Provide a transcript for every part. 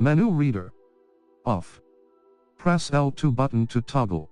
Menu reader. Off. Press L2 button to toggle.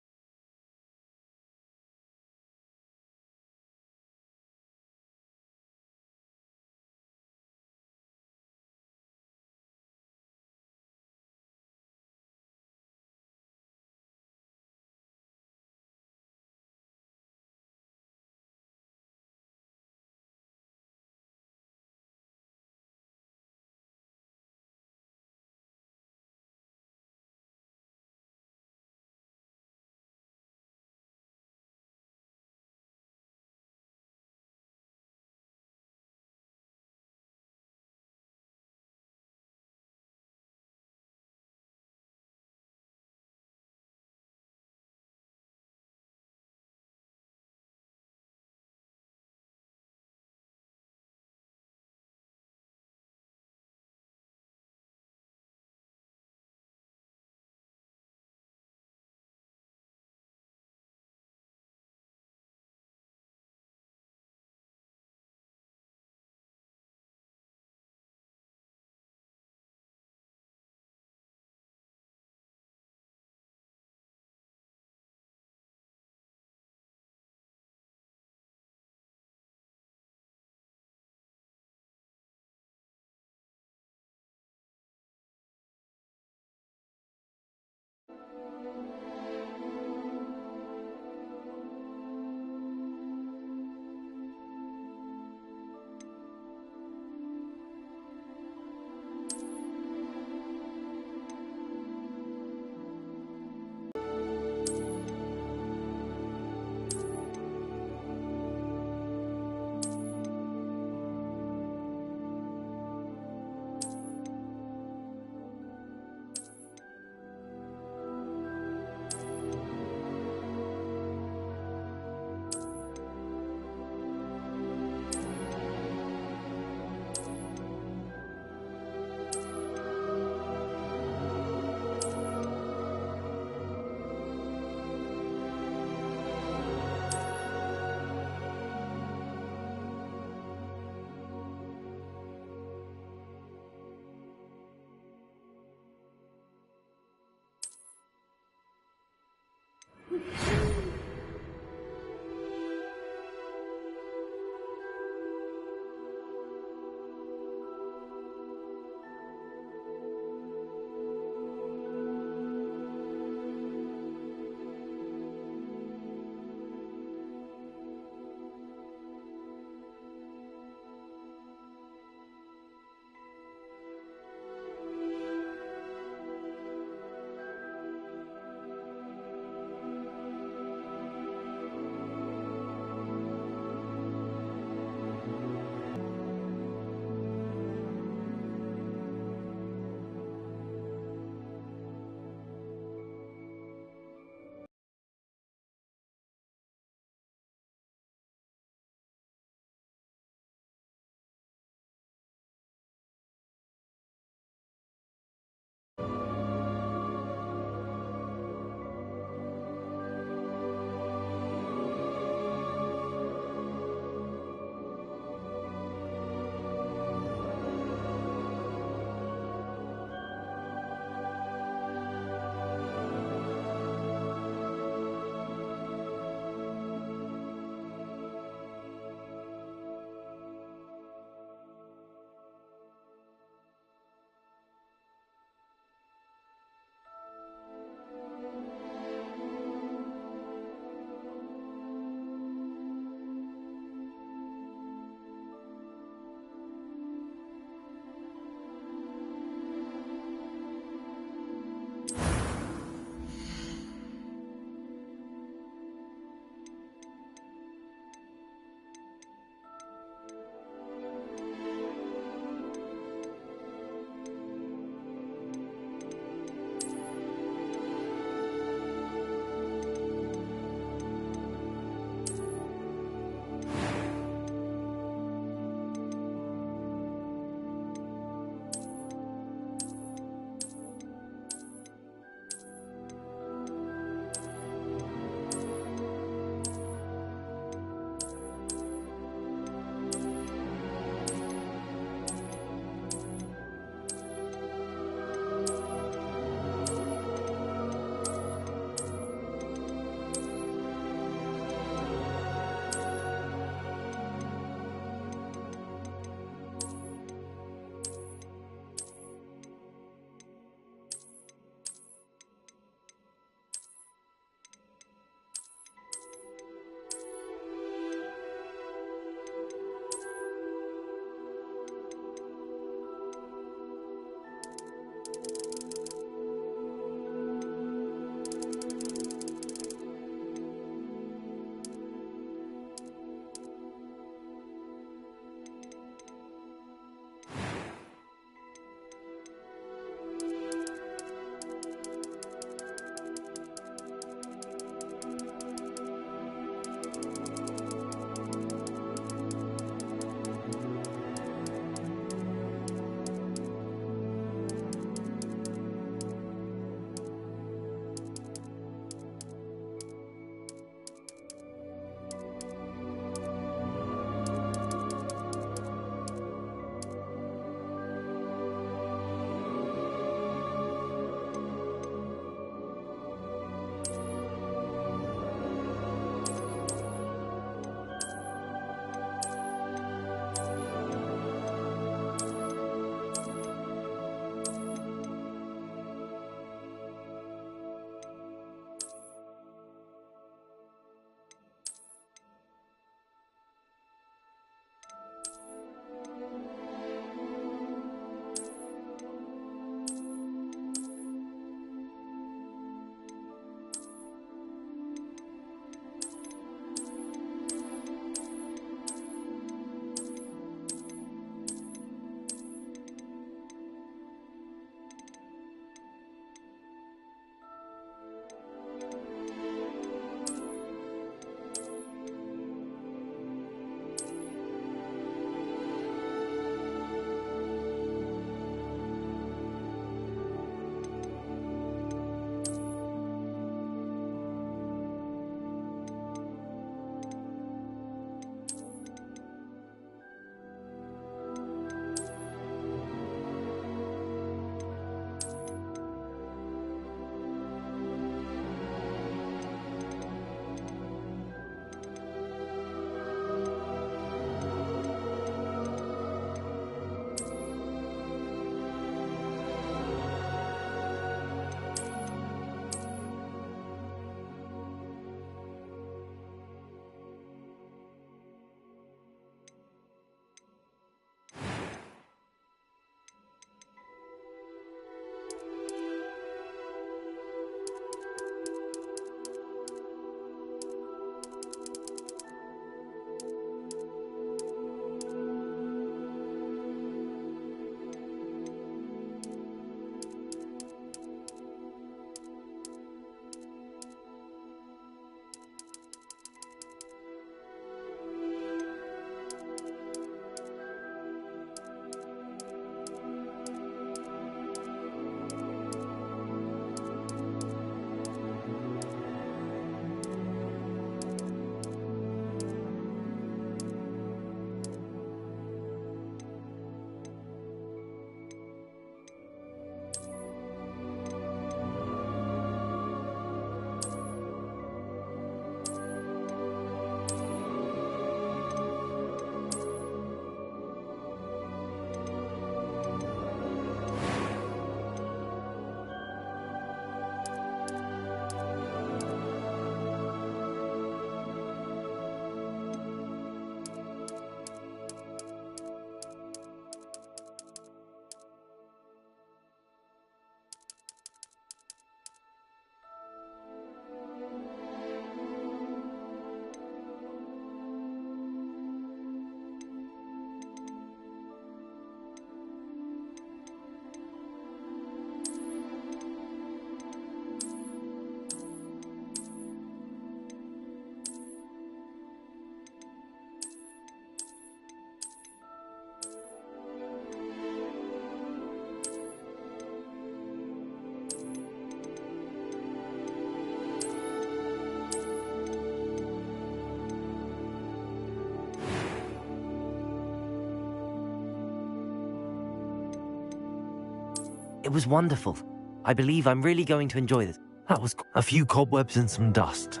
It was wonderful. I believe I'm really going to enjoy this. That was a few cobwebs and some dust.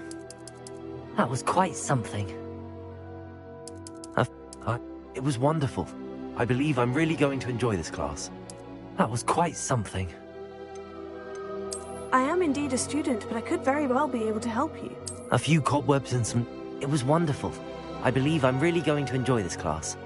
That was quite something. It was wonderful. I believe I'm really going to enjoy this class. That was quite something. I am indeed a student, but I could very well be able to help you. A few cobwebs and some... It was wonderful. I believe I'm really going to enjoy this class.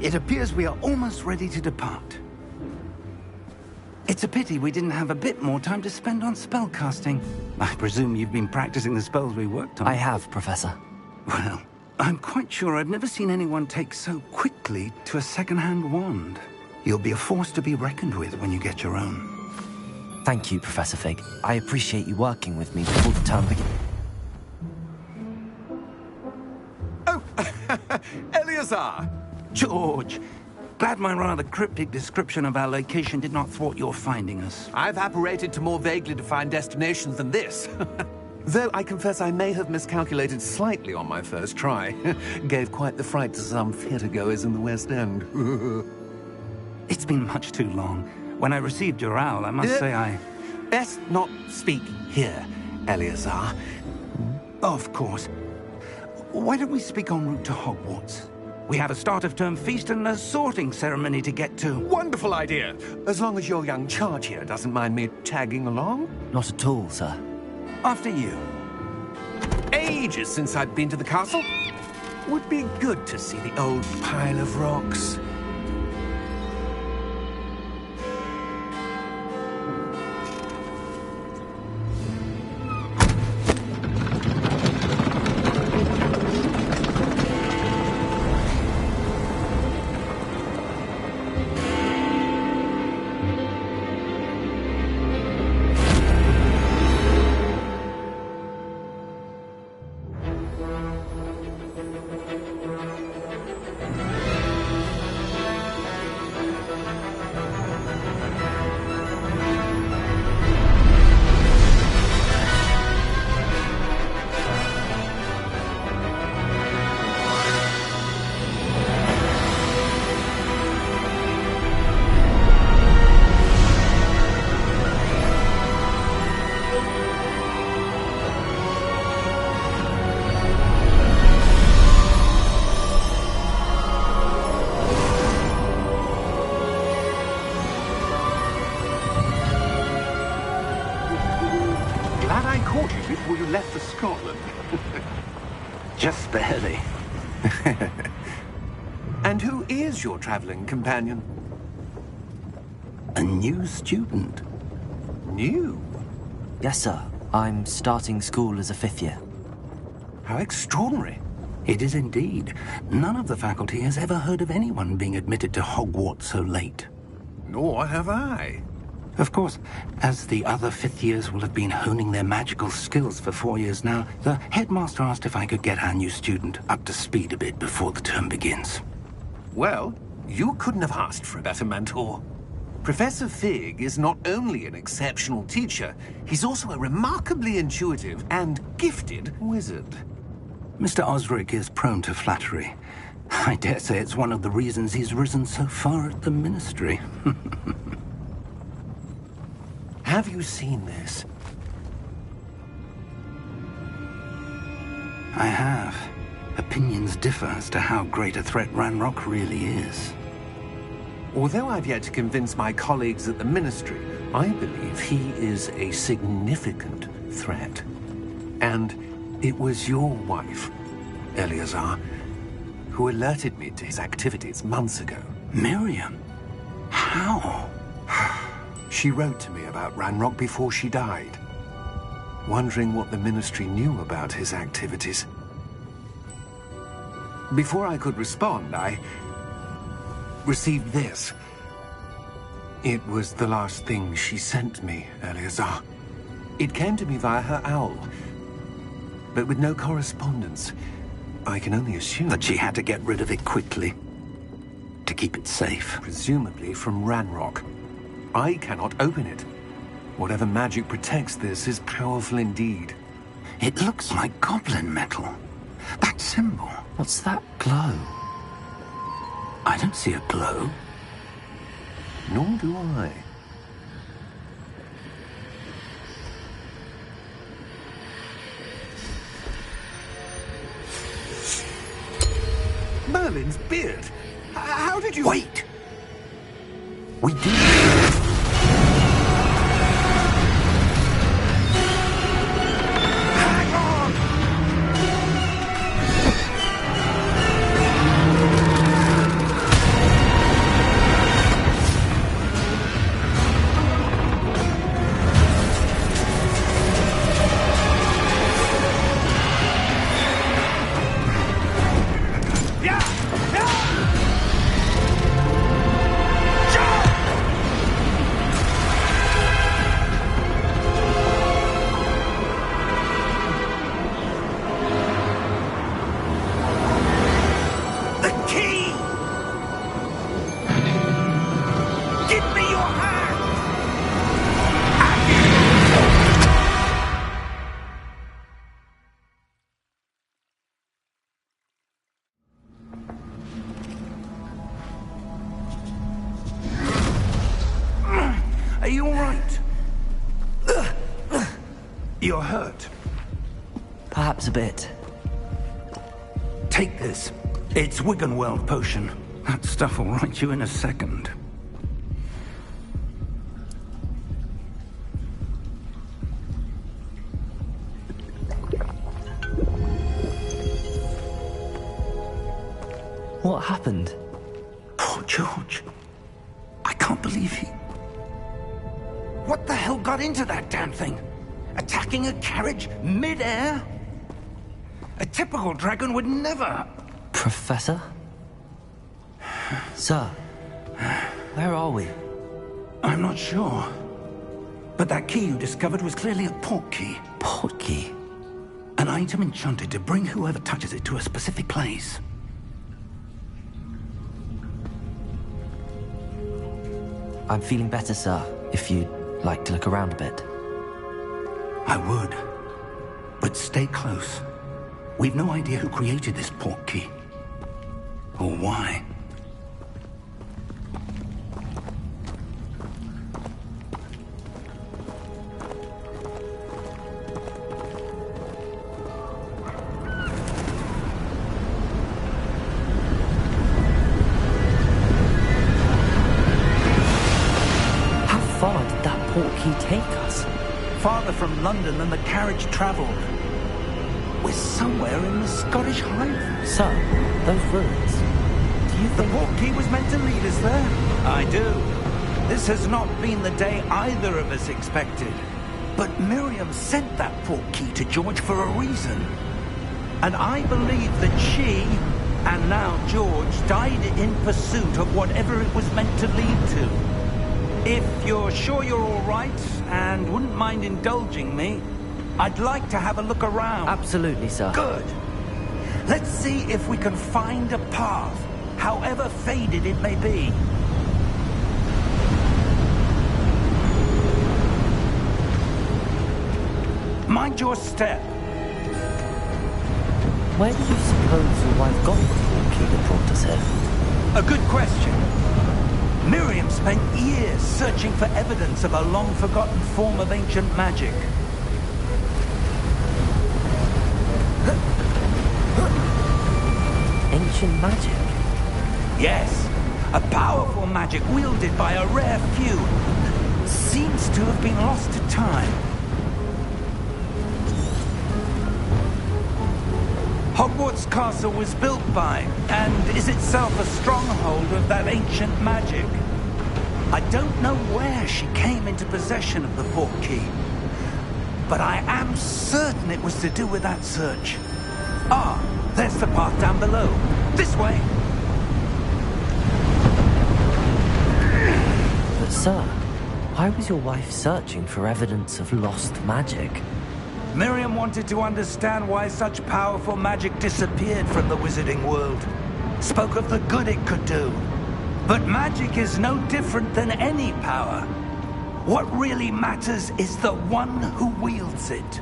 It appears we are almost ready to depart. It's a pity we didn't have a bit more time to spend on spellcasting. I presume you've been practicing the spells we worked on. I have, Professor. Well, I'm quite sure I've never seen anyone take so quickly to a second-hand wand. You'll be a force to be reckoned with when you get your own. Thank you, Professor Fig. I appreciate you working with me before the term begins. Oh, Eleazar! George, glad my rather cryptic description of our location did not thwart your finding us. I've apparated to more vaguely defined destinations than this. Though I confess I may have miscalculated slightly on my first try. Gave quite the fright to some theatre-goers in the West End. It's been much too long. When I received your owl, I must say I... Best not speak here, Eleazar. Of course. Why don't we speak en route to Hogwarts? We have a start-of-term feast and a sorting ceremony to get to. Wonderful idea! As long as your young charge here doesn't mind me tagging along. Not at all, sir. After you. Ages since I've been to the castle. Would be good to see the old pile of rocks. And who is your traveling companion? A new student. New? Yes, sir. I'm starting school as a 5th year. How extraordinary. It is indeed. None of the faculty has ever heard of anyone being admitted to Hogwarts so late. Nor have I. Of course, as the other 5th years will have been honing their magical skills for 4 years now, the headmaster asked if I could get our new student up to speed a bit before the term begins. Well, you couldn't have asked for a better mentor. Professor Fig is not only an exceptional teacher, he's also a remarkably intuitive and gifted wizard. Mr. Osric is prone to flattery. I dare say it's one of the reasons he's risen so far at the Ministry. Have you seen this? I have. Opinions differ as to how great a threat Ranrock really is. Although I've yet to convince my colleagues at the Ministry, I believe he is a significant threat. And it was your wife, Eleazar, who alerted me to his activities months ago. Miriam? How? She wrote to me about Ranrock before she died, wondering what the Ministry knew about his activities. Before I could respond, I received this. It was the last thing she sent me, Eleazar. It came to me via her owl, but with no correspondence. I can only assume That she had to get rid of it quickly, to keep it safe. presumably from Ranrock. I cannot open it. Whatever magic protects this is powerful indeed. It looks like goblin metal. That symbol. What's that glow? I don't see a glow. Nor do I. Merlin's beard! How did you... Wait! We did. Hang on! The key! Give me your hand! Are you all right? You're hurt. Perhaps a bit. Take this. It's Wiggenweld potion. That stuff will right you in a second. What happened? Poor George. I can't believe he... What the hell got into that damn thing? Attacking a carriage mid-air? A typical dragon would never... Professor? Sir, where are we? I'm not sure. But that key you discovered was clearly a port key. Port key? An item enchanted to bring whoever touches it to a specific place. I'm feeling better, sir, if you'd like to look around a bit. I would. But stay close. We've no idea who created this port key. Or why. How far did that port key take us? Farther from London than the carriage traveled. We're is somewhere in the Scottish Highlands. Sir, those ruins. Do you The think... portkey was meant to lead us there? I do. This has not been the day either of us expected. But Miriam sent that portkey to George for a reason. And I believe that she, and now George, died in pursuit of whatever it was meant to lead to. If you're sure you're all right, and wouldn't mind indulging me, I'd like to have a look around. Absolutely, sir. Good. Let's see if we can find a path, however faded it may be. Mind your step. Where do you suppose your wife got the portkey that brought us here? A good question. Miriam spent years searching for evidence of a long-forgotten form of ancient magic. Ancient magic? Yes, a powerful magic wielded by a rare few. Seems to have been lost to time. Hogwarts Castle was built by, and is itself a stronghold of that ancient magic. I don't know where she came into possession of the portkey, but I am certain it was to do with that search. Ah, there's the path down below. This way! But sir, why was your wife searching for evidence of lost magic? Miriam wanted to understand why such powerful magic disappeared from the wizarding world. Spoke of the good it could do. But magic is no different than any power. What really matters is the one who wields it.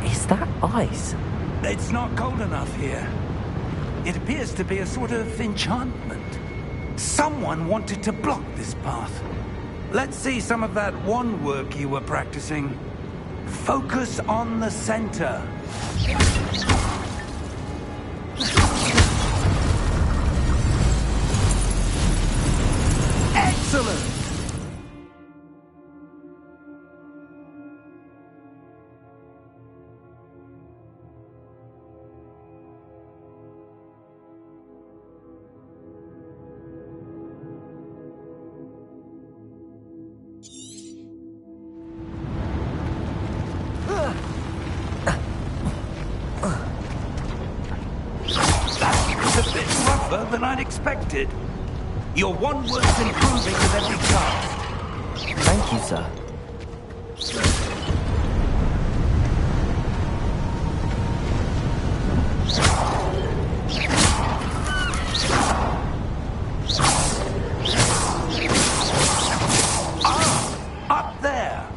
Is that ice? It's not cold enough here. It appears to be a sort of enchantment. Someone wanted to block this path. Let's see some of that wand work you were practicing. Focus on the center. Excellent! That's a bit rougher than I'd expected. Your wand work's improving with every cast. Thank you, sir. Up there!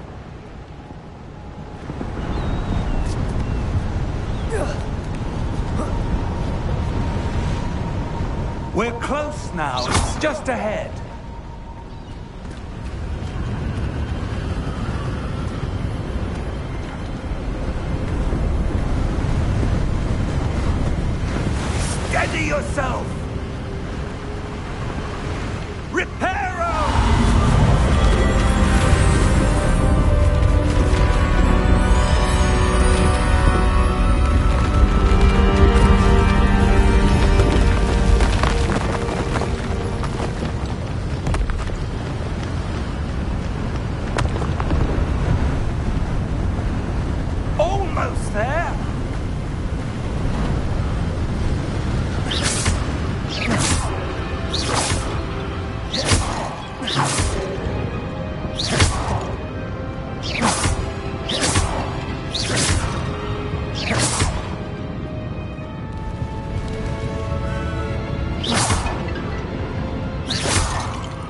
We're close now. It's just ahead. Steady yourself! Reparo! Almost there!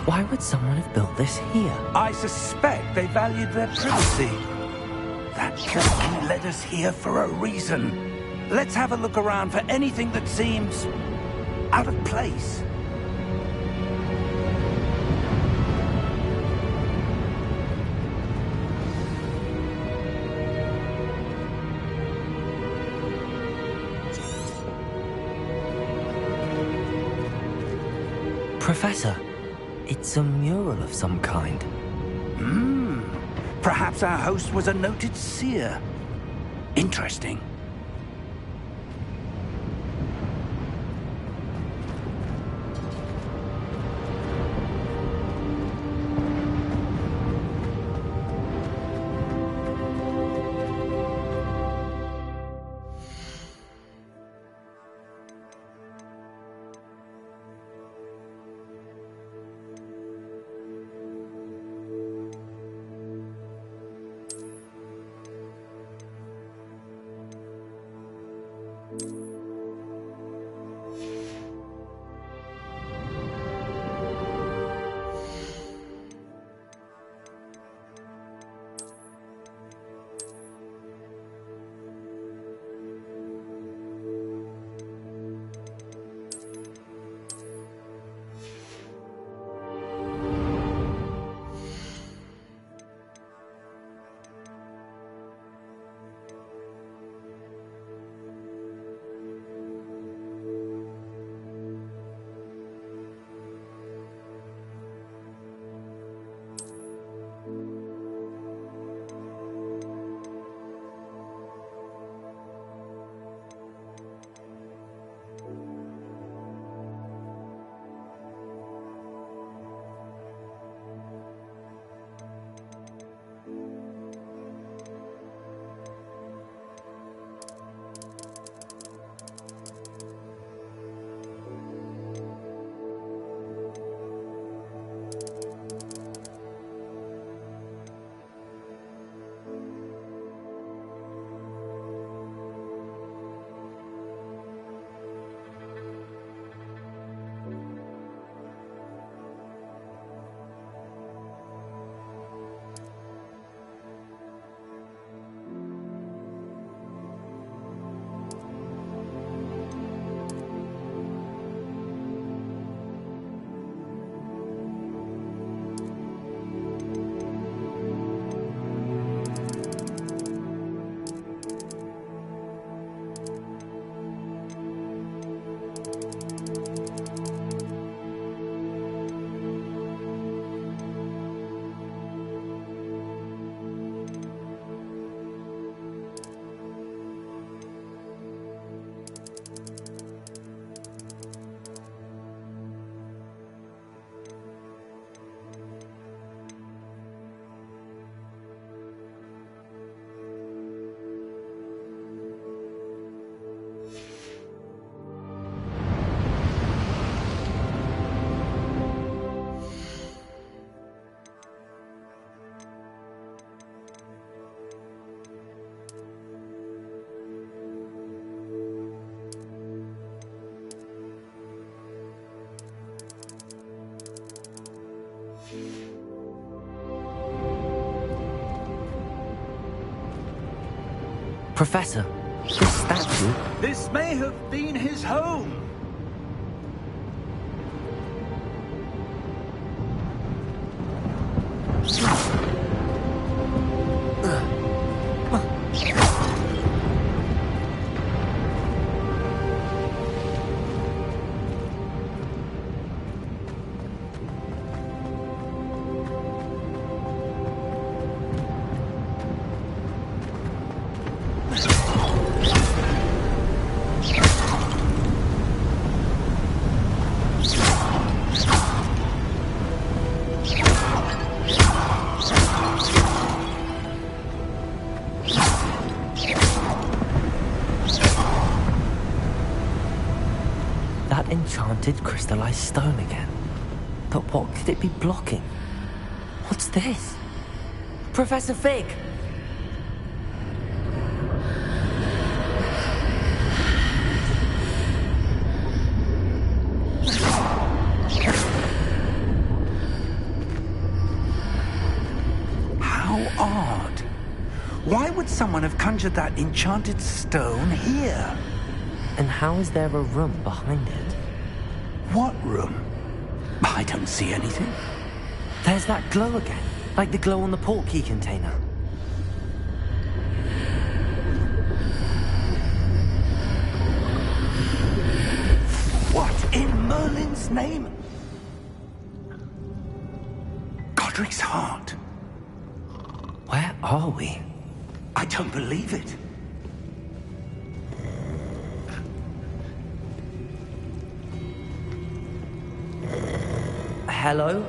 Why would someone have built this here? I suspect they valued their privacy. That portkey led us here for a reason. Let's have a look around for anything that seems out of place. Professor, it's a mural of some kind. Perhaps our host was a noted seer. Interesting. Professor, this statue... This may have been his home. That enchanted crystallized stone again. But what could it be blocking? What's this? Professor Fig! How odd. Why would someone have conjured that enchanted stone here? And how is there a room behind it? What room? I don't see anything. There's that glow again, like the glow on the portkey container. What in Merlin's name? Godric's heart. Where are we? I don't believe it. Hello?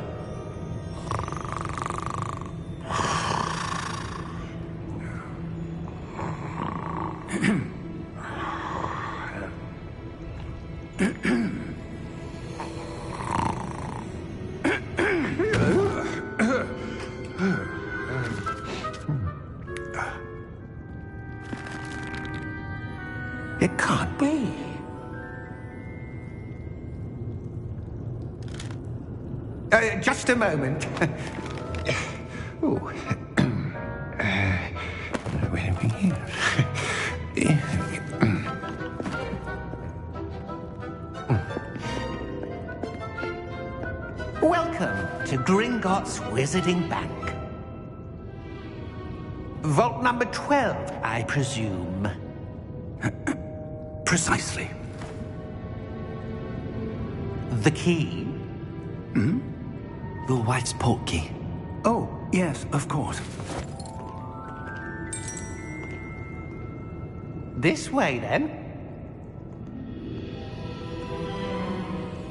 It can't be. Just a moment. Ooh. Where are we here? Welcome to Gringotts Wizarding Bank. Vault number 12, I presume. Precisely. The key? Hmm? The wife's portkey. Oh, yes, of course. This way, then.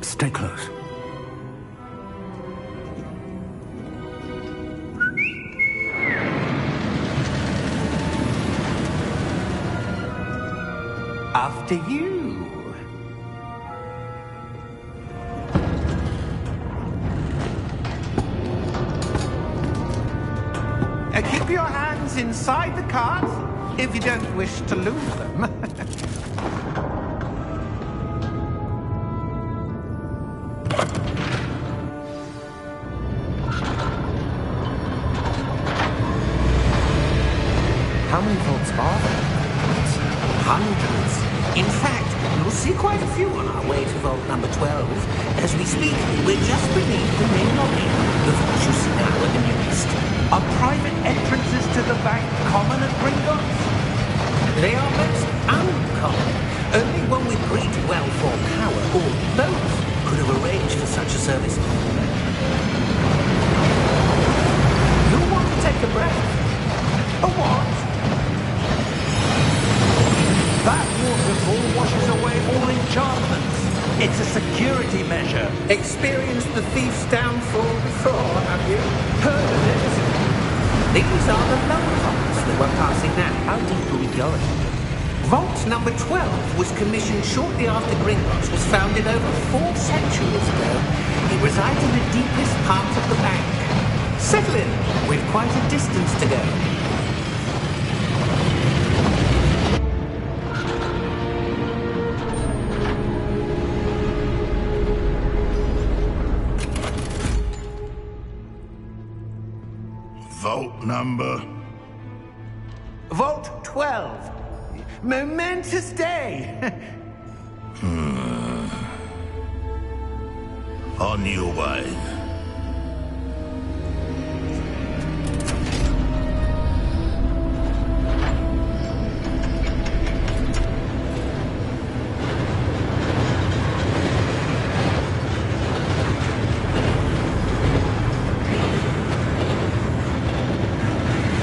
Stay close. After you. Keep your hands inside the cart if you don't wish to lose them. How many vaults are there? Hundreds. In fact, you'll see quite a few on our way to vault number 12. As we speak, we're just beneath the main lobby. The vault you see now at the newest. Are private entrances to the bank common at Gringotts? They are most uncommon. Only one with great wealth or power, or both, could have arranged for such a service. You'll want to take a breath. A what? That waterfall washes away all enchantments. It's a security measure. Experienced the thief's downfall before, have you? Heard of it? These are the lower vaults that we're passing now. How deep are we going? Vault number 12 was commissioned shortly after Gringotts was founded over 4 centuries ago. It resides in the deepest part of the bank. Settle in. We've quite a distance to go. Vault number? Vault 12. Momentous day. On your way.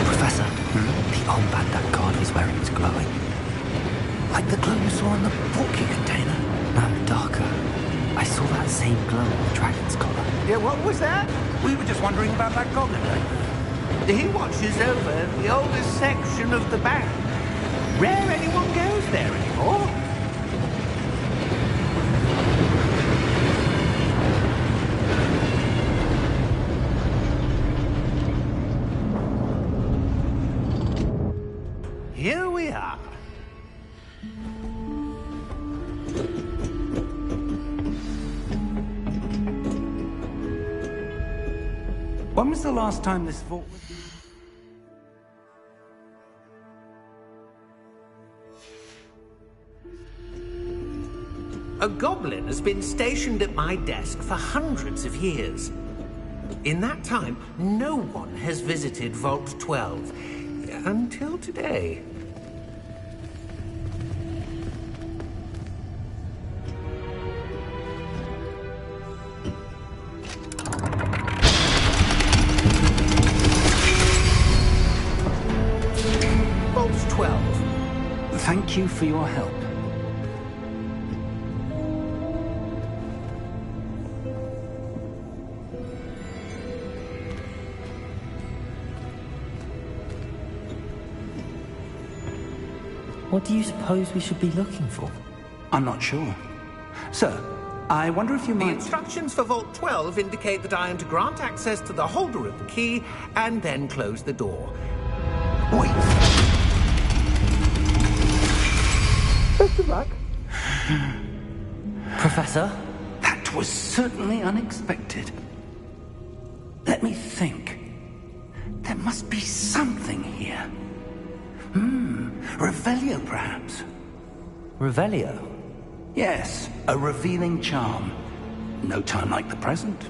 Professor, the armband that guard is wearing is glowing. Like the glow you saw on the portkey container. No, darker. I saw that same glow on the dragon's collar. Yeah, what was that? We were just wondering about that goblin. He watches over the oldest section of the bank. Rare anyone goes there anymore. Here we are. When was the last time this vault was... A goblin has been stationed at my desk for hundreds of years. In that time, no one has visited Vault 12. Until today. Thank you for your help. What do you suppose we should be looking for? I'm not sure. Sir, I wonder if you The might... instructions for Vault 12 indicate that I am to grant access to the holder of the key and then close the door. Wait. Best of luck. Professor? That was certainly unexpected. Let me think. There must be something here. Revelio, perhaps? Revelio? Yes, a revealing charm. No time like the present.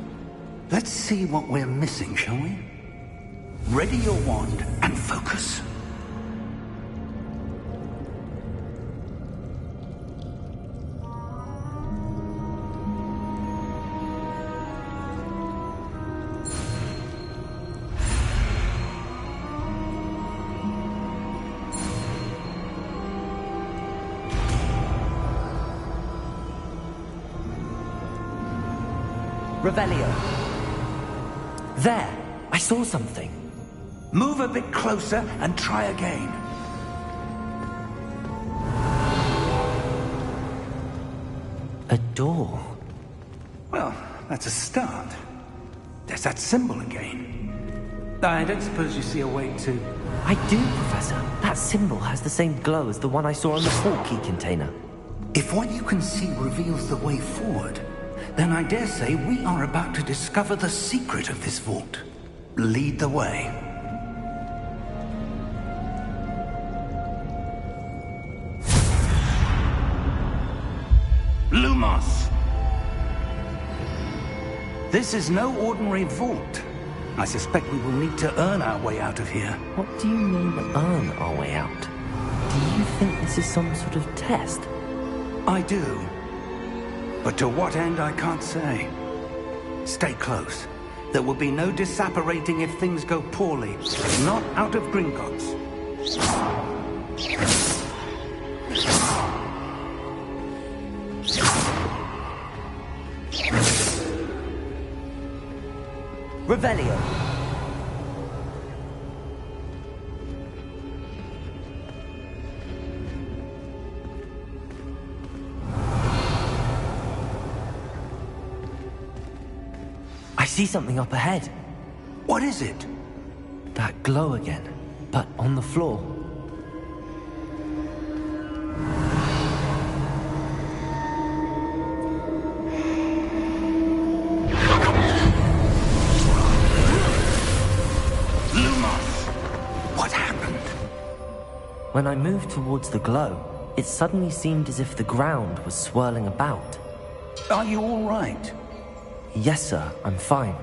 Let's see what we're missing, shall we? Ready your wand and focus. Revelio. There! I saw something. Move a bit closer and try again. A door. Well, that's a start. There's that symbol again. I don't suppose you see a way to... I do, Professor. That symbol has the same glow as the one I saw in the port key container. If what you can see reveals the way forward, then I dare say we are about to discover the secret of this vault. Lead the way. Lumos! This is no ordinary vault. I suspect we will need to earn our way out of here. What do you mean, earn our way out? Do you think this is some sort of test? I do. But to what end, I can't say. Stay close. There will be no disapparating if things go poorly. Not out of Gringotts. Revelio. I see something up ahead. What is it? That glow again, but on the floor. When I moved towards the glow, it suddenly seemed as if the ground was swirling about. Are you all right? Yes, sir, I'm fine.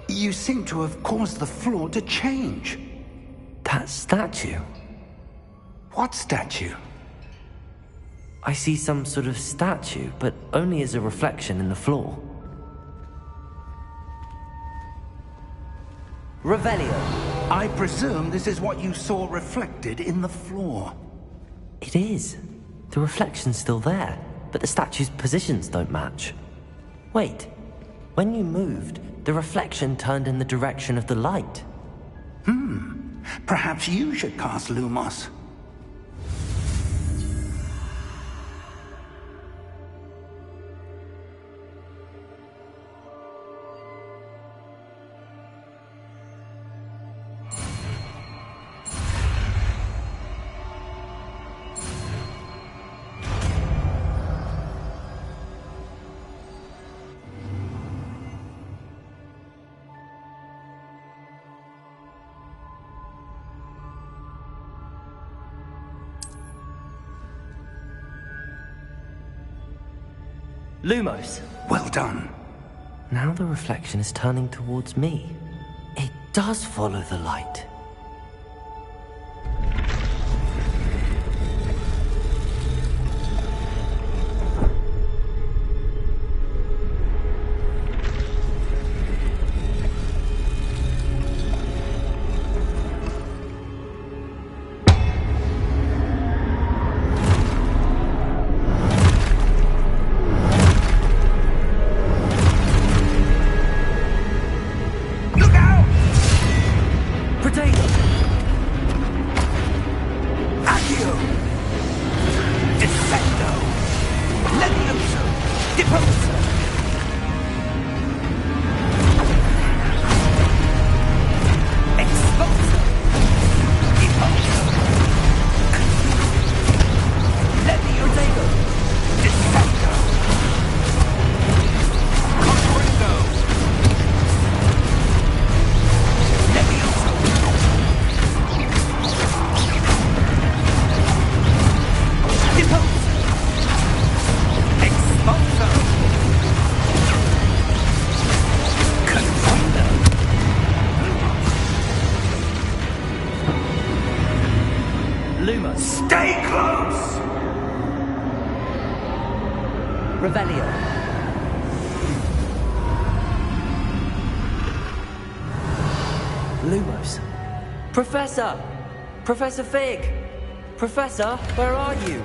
You seem to have caused the floor to change. That statue? What statue? I see some sort of statue, but only as a reflection in the floor. Revelio. I presume this is what you saw reflected in the floor. It is. The reflection's still there, but the statue's positions don't match. Wait. When you moved, the reflection turned in the direction of the light. Perhaps you should cast Lumos. Lumos. Well done. Now the reflection is turning towards me. It does follow the light. Stay close! Revelio. Lumos. Professor! Professor Fig! Professor, where are you?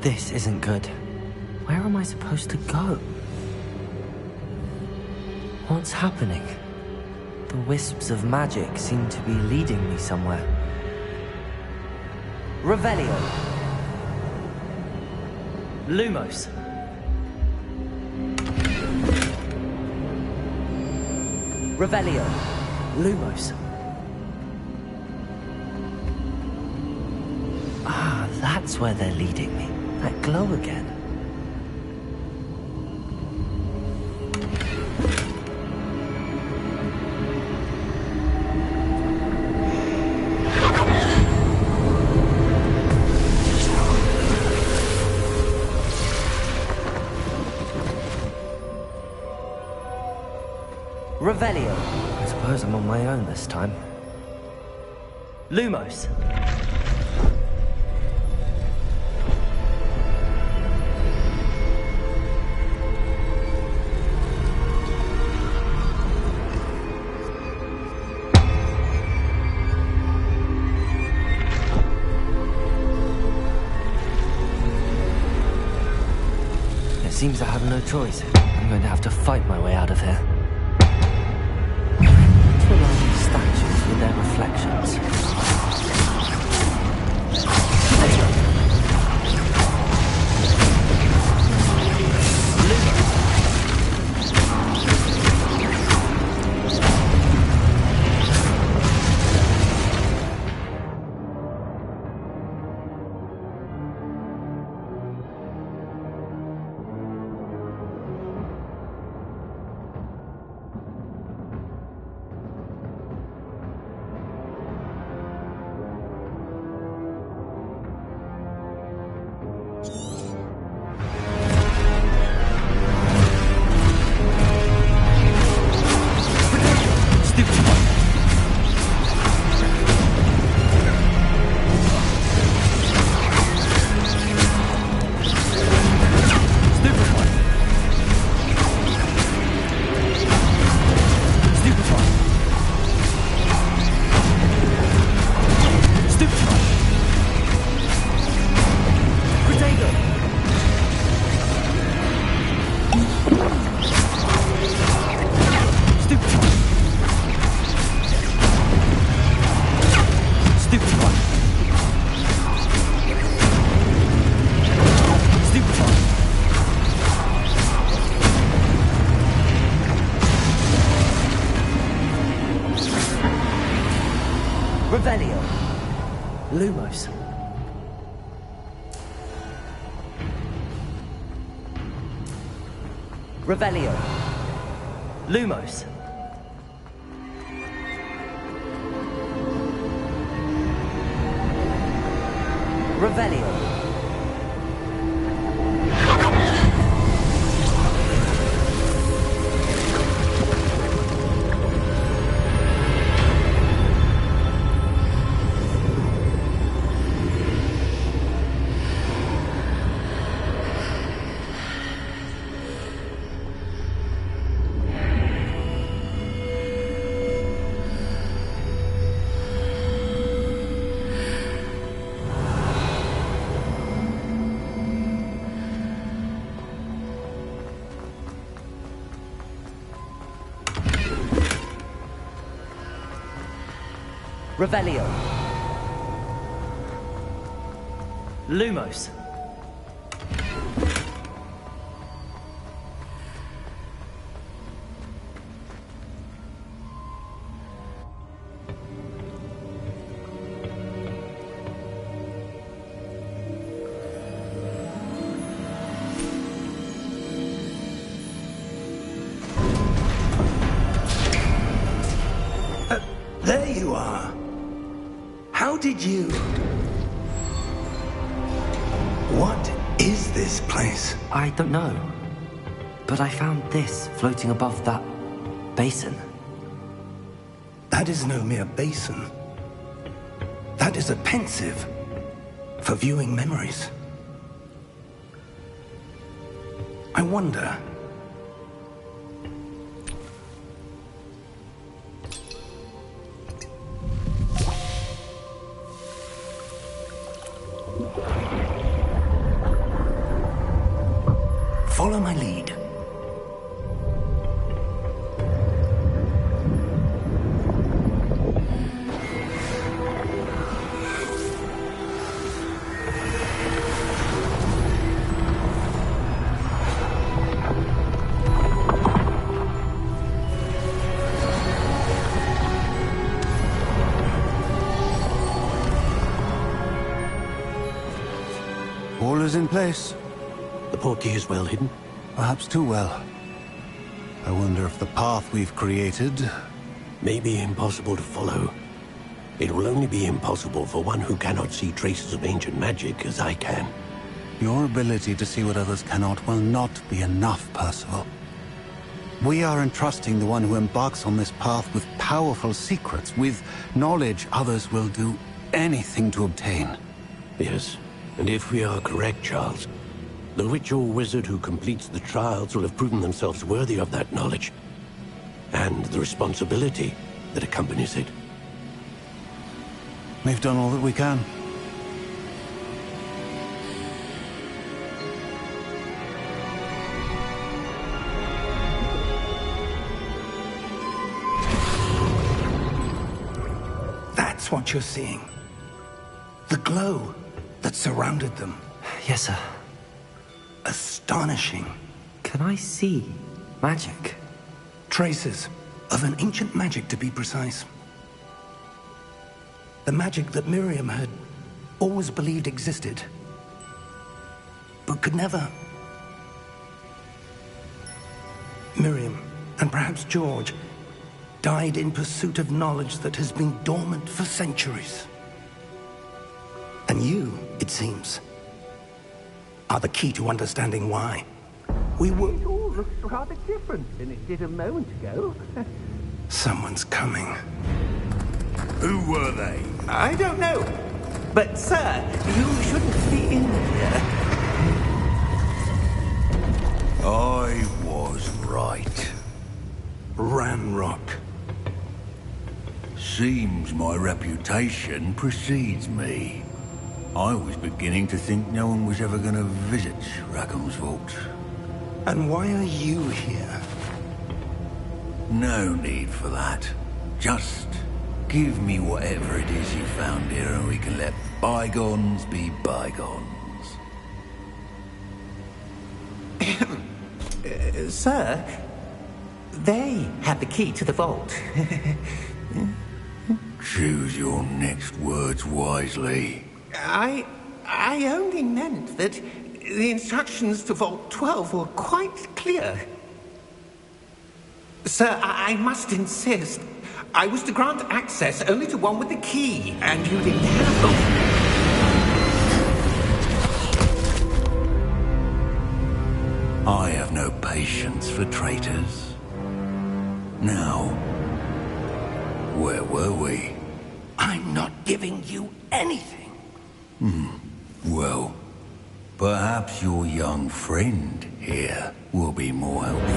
This isn't good. Where am I supposed to go? What's happening? The wisps of magic seem to be leading me somewhere. Revelio. Lumos. Revelio. Lumos. Ah, that's where they're leading me. That glow again. Revelio. I suppose I'm on my own this time. Lumos. It seems I have no choice. I'm going to have to fight my way out of here. What are these statues with their reflections? Revelio. Lumos. Revelio. Lumos. Revelio. Revelio. Lumos. There you are. How did you... What is this place? I don't know. But I found this floating above that basin. That is no mere basin. That is a pensive. for viewing memories. I wonder... Follow my lead. All is in place. The portkey is well hidden? Perhaps too well. I wonder if the path we've created... may be impossible to follow. It will only be impossible for one who cannot see traces of ancient magic as I can. Your ability to see what others cannot will not be enough, Percival. We are entrusting the one who embarks on this path with powerful secrets, with knowledge others will do anything to obtain. Yes, and if we are correct, Charles, the witch or wizard who completes the trials will have proven themselves worthy of that knowledge, and the responsibility that accompanies it. We've done all that we can. That's what you're seeing. The glow that surrounded them. Yes, sir. Astonishing. Can I see magic? Traces of an ancient magic, to be precise. The magic that Miriam had always believed existed, but could never. Miriam, and perhaps George, died in pursuit of knowledge that has been dormant for centuries. And you, it seems, are the key to understanding why. We were... It all looks rather different than it did a moment ago. Someone's coming. Who were they? I don't know. But, sir, you shouldn't be in here. I was right. Ranrock. Seems my reputation precedes me. I was beginning to think no one was ever going to visit Rackham's vault. And why are you here? No need for that. Just give me whatever it is you found here and we can let bygones be bygones. Sir, they had the key to the vault. Choose your next words wisely. I only meant that the instructions to Vault 12 were quite clear. Sir, I must insist. I was to grant access only to one with the key, and you didn't have them. I have no patience for traitors. Now, where were we? I'm not giving you anything. Well, perhaps your young friend here will be more helpful.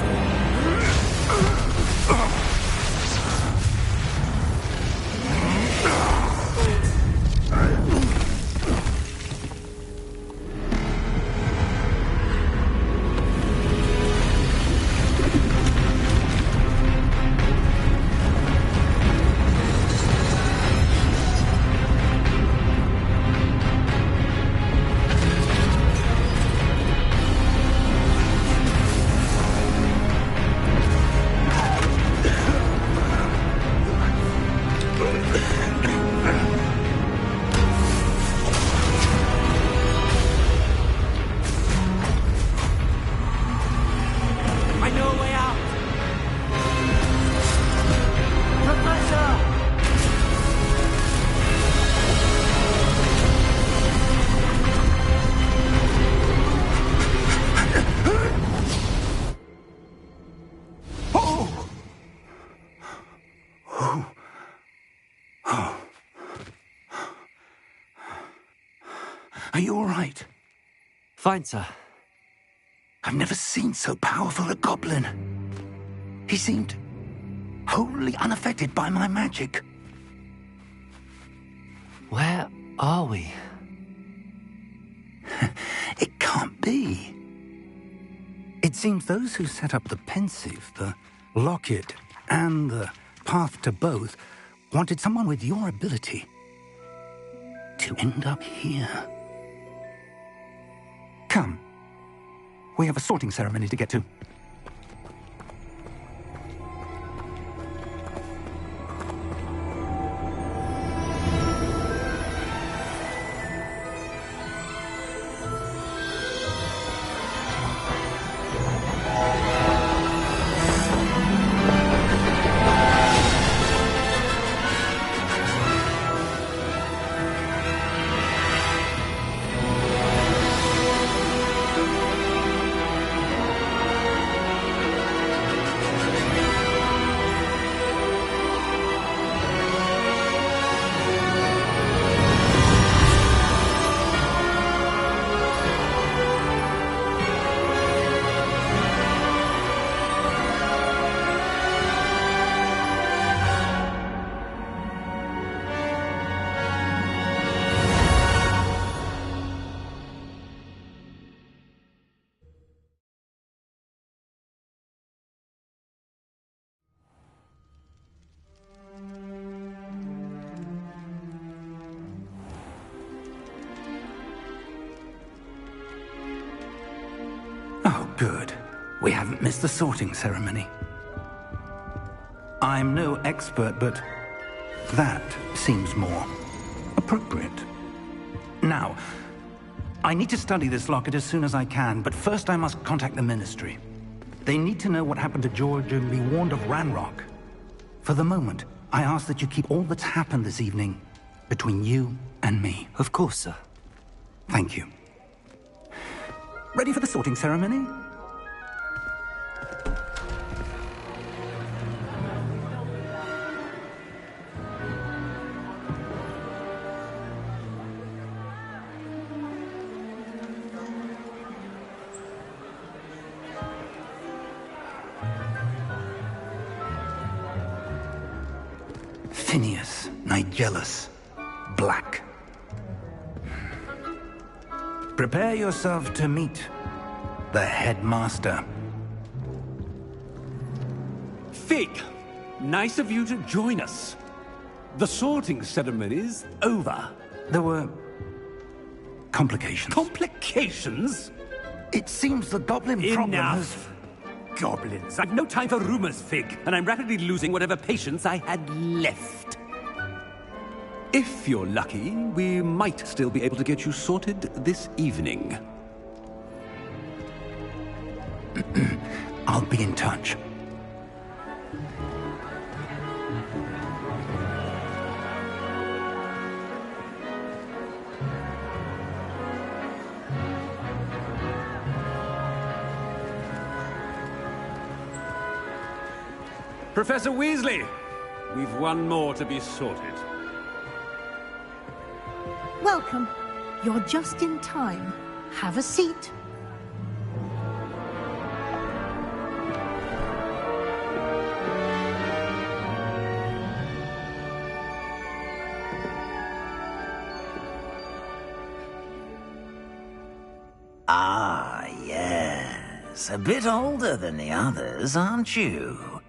Are you all right? Fine, sir. I've never seen so powerful a goblin. He seemed wholly unaffected by my magic. Where are we? It can't be. It seems those who set up the pensive, the locket, and the path to both wanted someone with your ability to end up here. Come. We have a sorting ceremony to get to. Oh, good. We haven't missed the sorting ceremony. I'm no expert, but that seems more appropriate. Now, I need to study this locket as soon as I can, but first I must contact the Ministry. They need to know what happened to George and be warned of Ranrock. For the moment, I ask that you keep all that's happened this evening between you and me. Of course, sir. Thank you. Ready for the sorting ceremony? Phineas, Nigellus, Black. Prepare yourself to meet the headmaster. Fig, nice of you to join us. The sorting ceremony's over. There were complications. Complications? It seems the goblin problem has... Enough! Goblins. I've no time for rumors, Fig, and I'm rapidly losing whatever patience I had left. If you're lucky, we might still be able to get you sorted this evening. I'll be in touch. Professor Weasley, we've one more to be sorted. Welcome. You're just in time. Have a seat. Ah, yes. A bit older than the others, aren't you?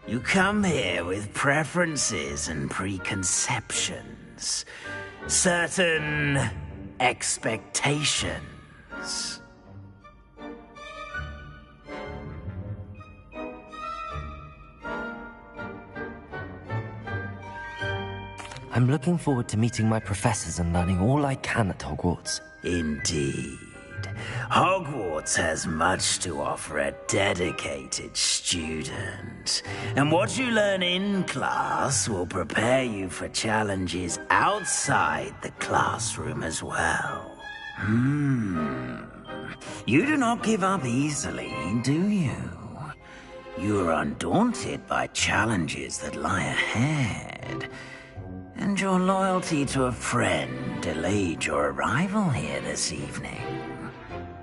You come here with preferences and preconceptions. Certain expectations. I'm looking forward to meeting my professors and learning all I can at Hogwarts. Indeed. Hogwarts has much to offer a dedicated student. And what you learn in class will prepare you for challenges outside the classroom as well. You do not give up easily, do you? You are undaunted by challenges that lie ahead. And your loyalty to a friend delayed your arrival here this evening.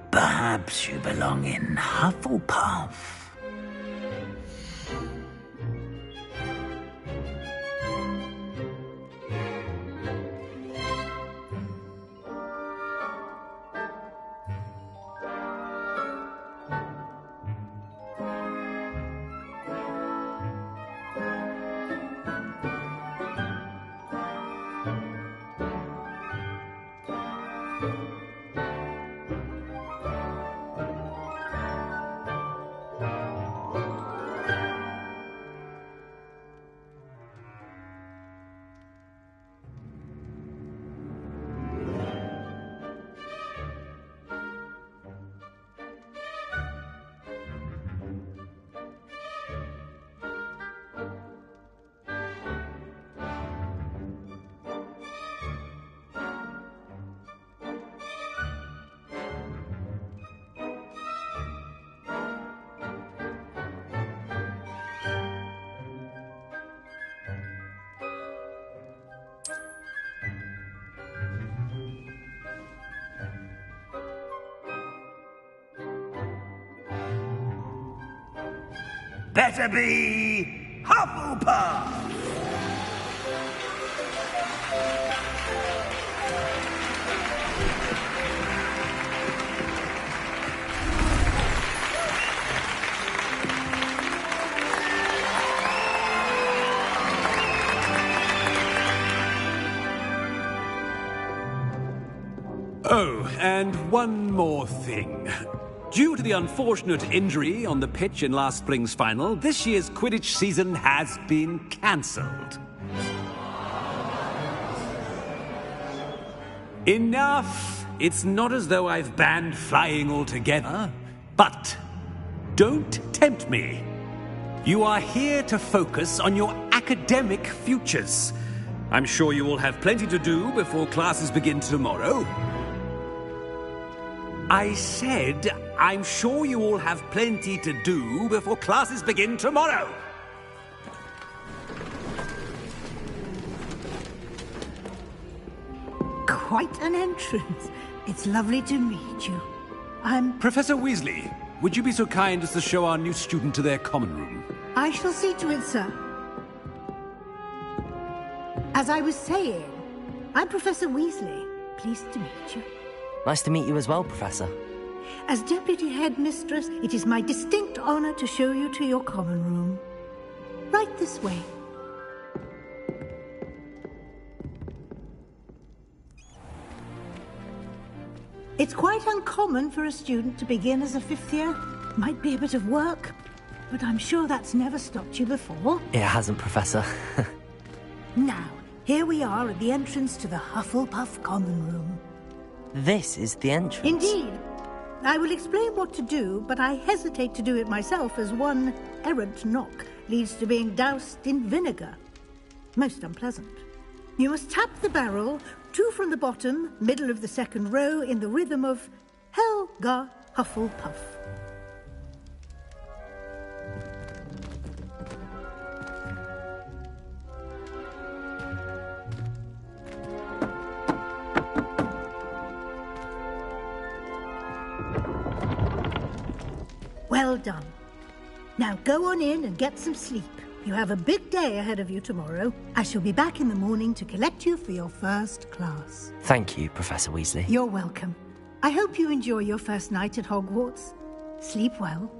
Perhaps you belong in Hufflepuff. Better be Hufflepuff! Oh, and one more thing. Due to the unfortunate injury on the pitch in last spring's final, this year's Quidditch season has been cancelled. Enough! It's not as though I've banned flying altogether, but don't tempt me. You are here to focus on your academic futures. I'm sure you will have plenty to do before classes begin tomorrow. I said, I'm sure you all have plenty to do before classes begin tomorrow. Quite an entrance. It's lovely to meet you. I'm... Professor Weasley, would you be so kind as to show our new student to their common room? I shall see to it, sir. As I was saying, I'm Professor Weasley. Pleased to meet you. Nice to meet you as well, Professor. As Deputy Headmistress, it is my distinct honor to show you to your common room. Right this way. It's quite uncommon for a student to begin as a fifth year. Might be a bit of work, but I'm sure that's never stopped you before. It hasn't, Professor. Now, here we are at the entrance to the Hufflepuff common room. This is the entrance. Indeed. I will explain what to do, but I hesitate to do it myself as one errant knock leads to being doused in vinegar. Most unpleasant. You must tap the barrel, 2 from the bottom, middle of the second row, in the rhythm of Helga Hufflepuff. Well done. Now go on in and get some sleep. You have a big day ahead of you tomorrow. I shall be back in the morning to collect you for your first class. Thank you, Professor Weasley. You're welcome. I hope you enjoy your first night at Hogwarts. Sleep well.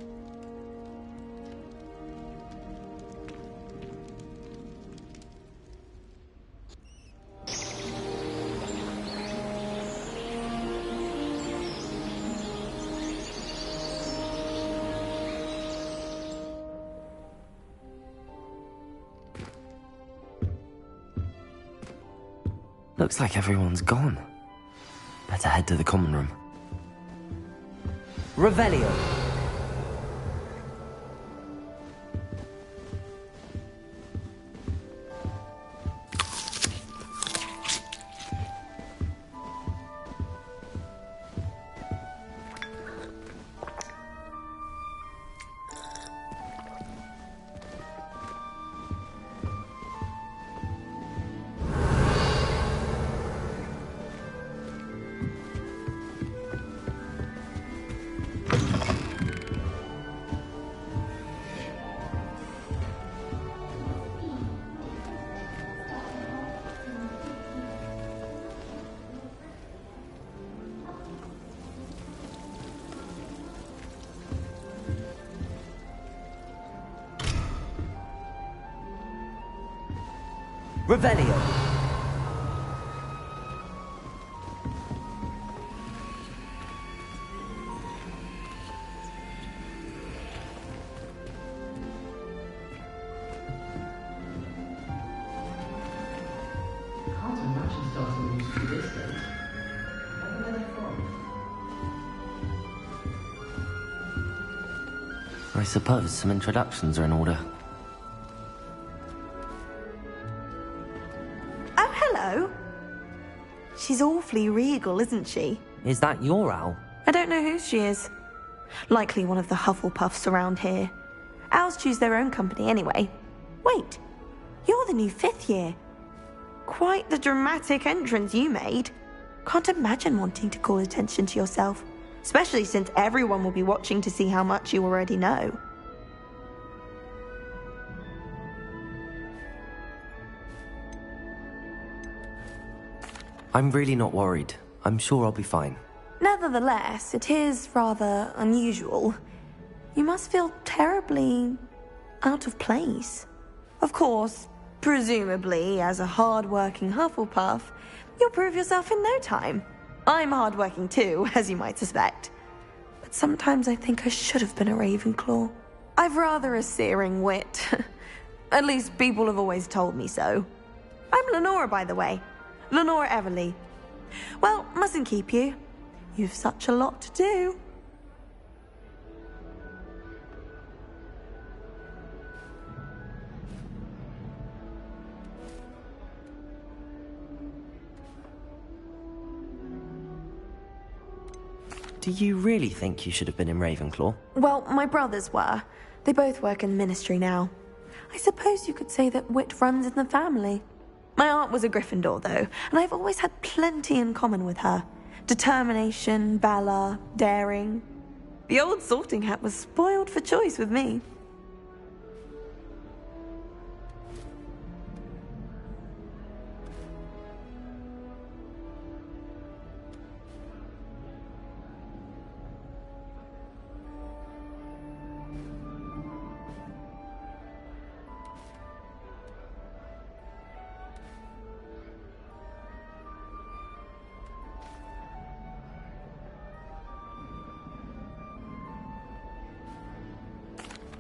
Looks like everyone's gone. Better head to the common room. Revelio. Revelio. I suppose some introductions are in order. Oh, hello. She's awfully regal, isn't she? Is that your owl? I don't know who she is. Likely one of the Hufflepuffs around here. Owls choose their own company anyway. Wait, you're the new 5th year. Quite the dramatic entrance you made. Can't imagine wanting to call attention to yourself. Especially since everyone will be watching to see how much you already know. I'm really not worried. I'm sure I'll be fine. Nevertheless, it is rather unusual. You must feel terribly out of place. Of course, presumably, as a hard-working Hufflepuff, you'll prove yourself in no time. I'm hard-working too, as you might suspect. But sometimes I think I should have been a Ravenclaw. I've rather a searing wit. At least people have always told me so. I'm Lenora, by the way. Lenora Everly. Well, mustn't keep you. You've such a lot to do. Do you really think you should have been in Ravenclaw? Well, my brothers were. They both work in the ministry now. I suppose you could say that wit runs in the family. My aunt was a Gryffindor, though, and I've always had plenty in common with her. Determination, valor, daring. The old sorting hat was spoiled for choice with me.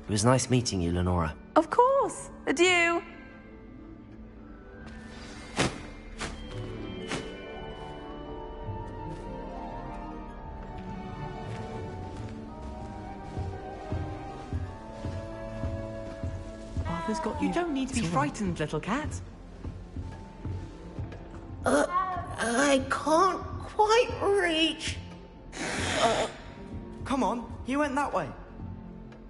It was nice meeting you, Lenora. Of course. Adieu. Arthur's got you. You don't need to be frightened, little cat. I can't quite reach. Come on, he went that way.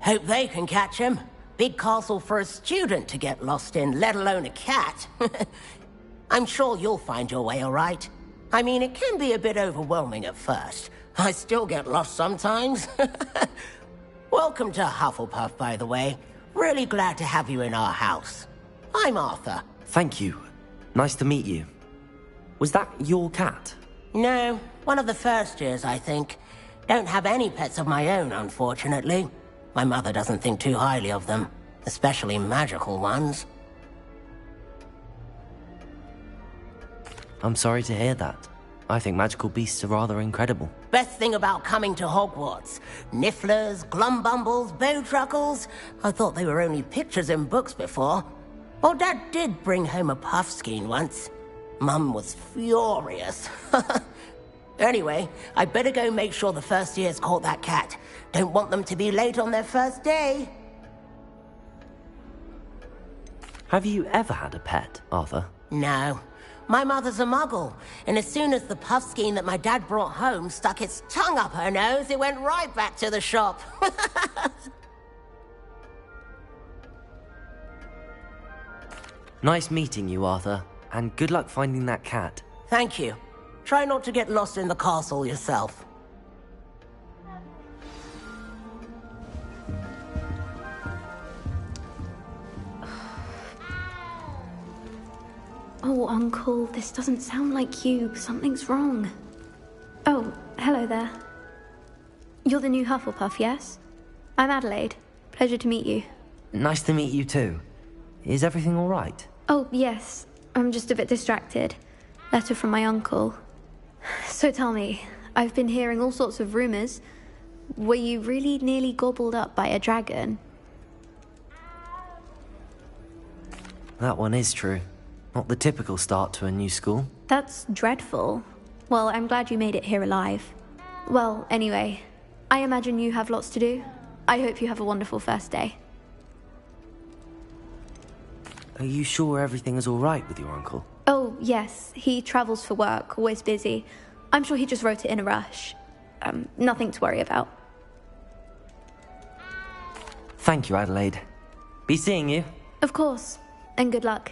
Hope they can catch him. Big castle for a student to get lost in, let alone a cat. I'm sure you'll find your way all right. I mean, it can be a bit overwhelming at first. I still get lost sometimes. Welcome to Hufflepuff, by the way. Really glad to have you in our house. I'm Arthur. Thank you. Nice to meet you. Was that your cat? No, one of the first years, I think. Don't have any pets of my own, unfortunately. My mother doesn't think too highly of them, especially magical ones. I'm sorry to hear that. I think magical beasts are rather incredible. Best thing about coming to Hogwarts. Nifflers, Glumbumbles, Bowtruckles. I thought they were only pictures in books before. Well, Dad did bring home a Puffskein once. Mum was furious. Anyway, I better go make sure the first years caught that cat. Don't want them to be late on their first day. Have you ever had a pet, Arthur? No. My mother's a muggle, and as soon as the Puffskein that my dad brought home stuck its tongue up her nose, it went right back to the shop. Nice meeting you, Arthur, and good luck finding that cat. Thank you. Try not to get lost in the castle yourself. Oh, Uncle, this doesn't sound like you. Something's wrong. Oh, hello there. You're the new Hufflepuff, yes? I'm Adelaide. Pleasure to meet you. Nice to meet you too. Is everything all right? Oh, yes. I'm just a bit distracted. Letter from my uncle. So tell me, I've been hearing all sorts of rumors. Were you really nearly gobbled up by a dragon? That one is true. Not the typical start to a new school. That's dreadful. Well, I'm glad you made it here alive. Well, anyway, I imagine you have lots to do. I hope you have a wonderful first day. Are you sure everything is all right with your uncle? Oh, yes. He travels for work, always busy. I'm sure he just wrote it in a rush. Nothing to worry about. Thank you, Adelaide. Be seeing you. Of course. And good luck.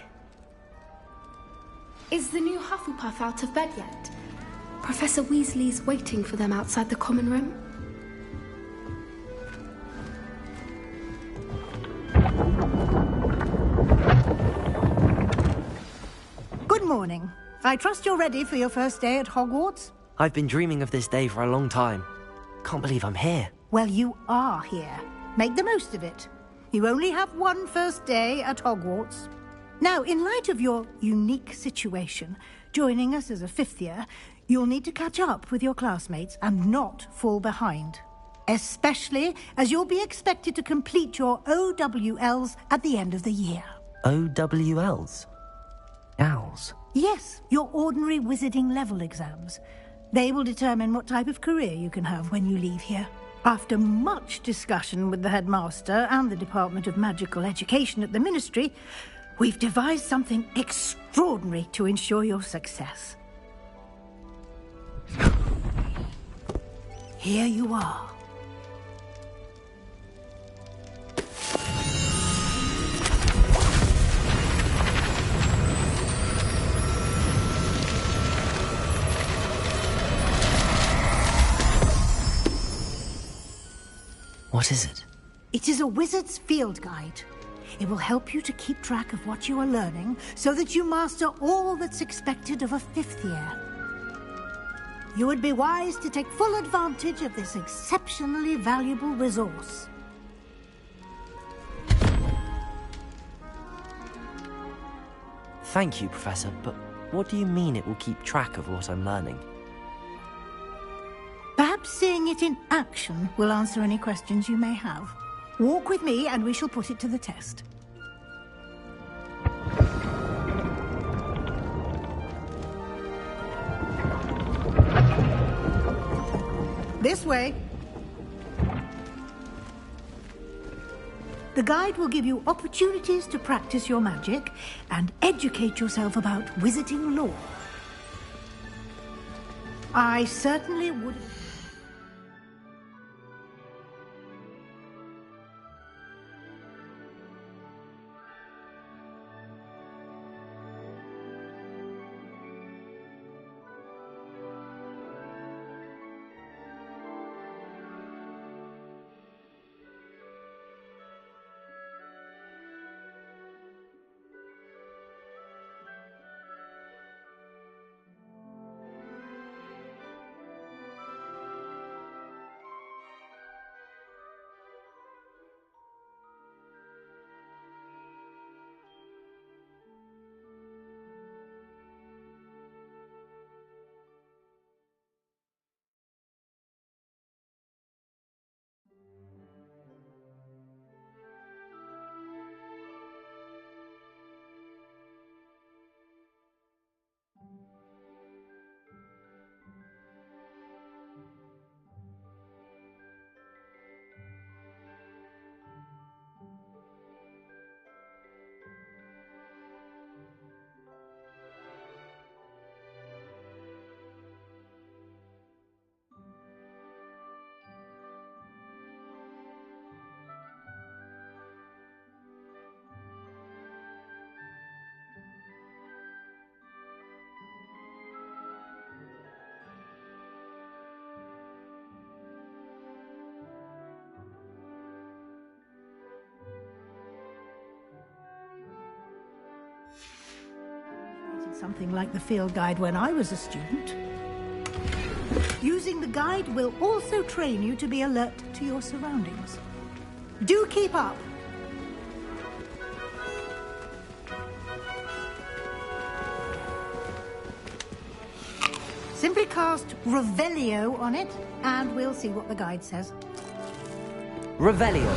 Is the new Hufflepuff out of bed yet? Professor Weasley's waiting for them outside the common room. Good morning. I trust you're ready for your first day at Hogwarts? I've been dreaming of this day for a long time. Can't believe I'm here. Well, you are here. Make the most of it. You only have one first day at Hogwarts. Now, in light of your unique situation, joining us as a fifth year, you'll need to catch up with your classmates and not fall behind. Especially as you'll be expected to complete your OWLs at the end of the year. OWLs? Owls? Yes, your ordinary wizarding level exams. They will determine what type of career you can have when you leave here. After much discussion with the headmaster and the Department of Magical Education at the Ministry, we've devised something extraordinary to ensure your success. Here you are. What is it? It is a wizard's field guide. It will help you to keep track of what you are learning so that you master all that's expected of a fifth year. You would be wise to take full advantage of this exceptionally valuable resource. Thank you, Professor, but what do you mean it will keep track of what I'm learning? Perhaps seeing it in action will answer any questions you may have. Walk with me and we shall put it to the test. This way. The guide will give you opportunities to practice your magic and educate yourself about wizarding lore. I certainly would... Something like the field guide when I was a student. Using the guide will also train you to be alert to your surroundings. Do keep up! Simply cast Revelio on it, and we'll see what the guide says. Revelio.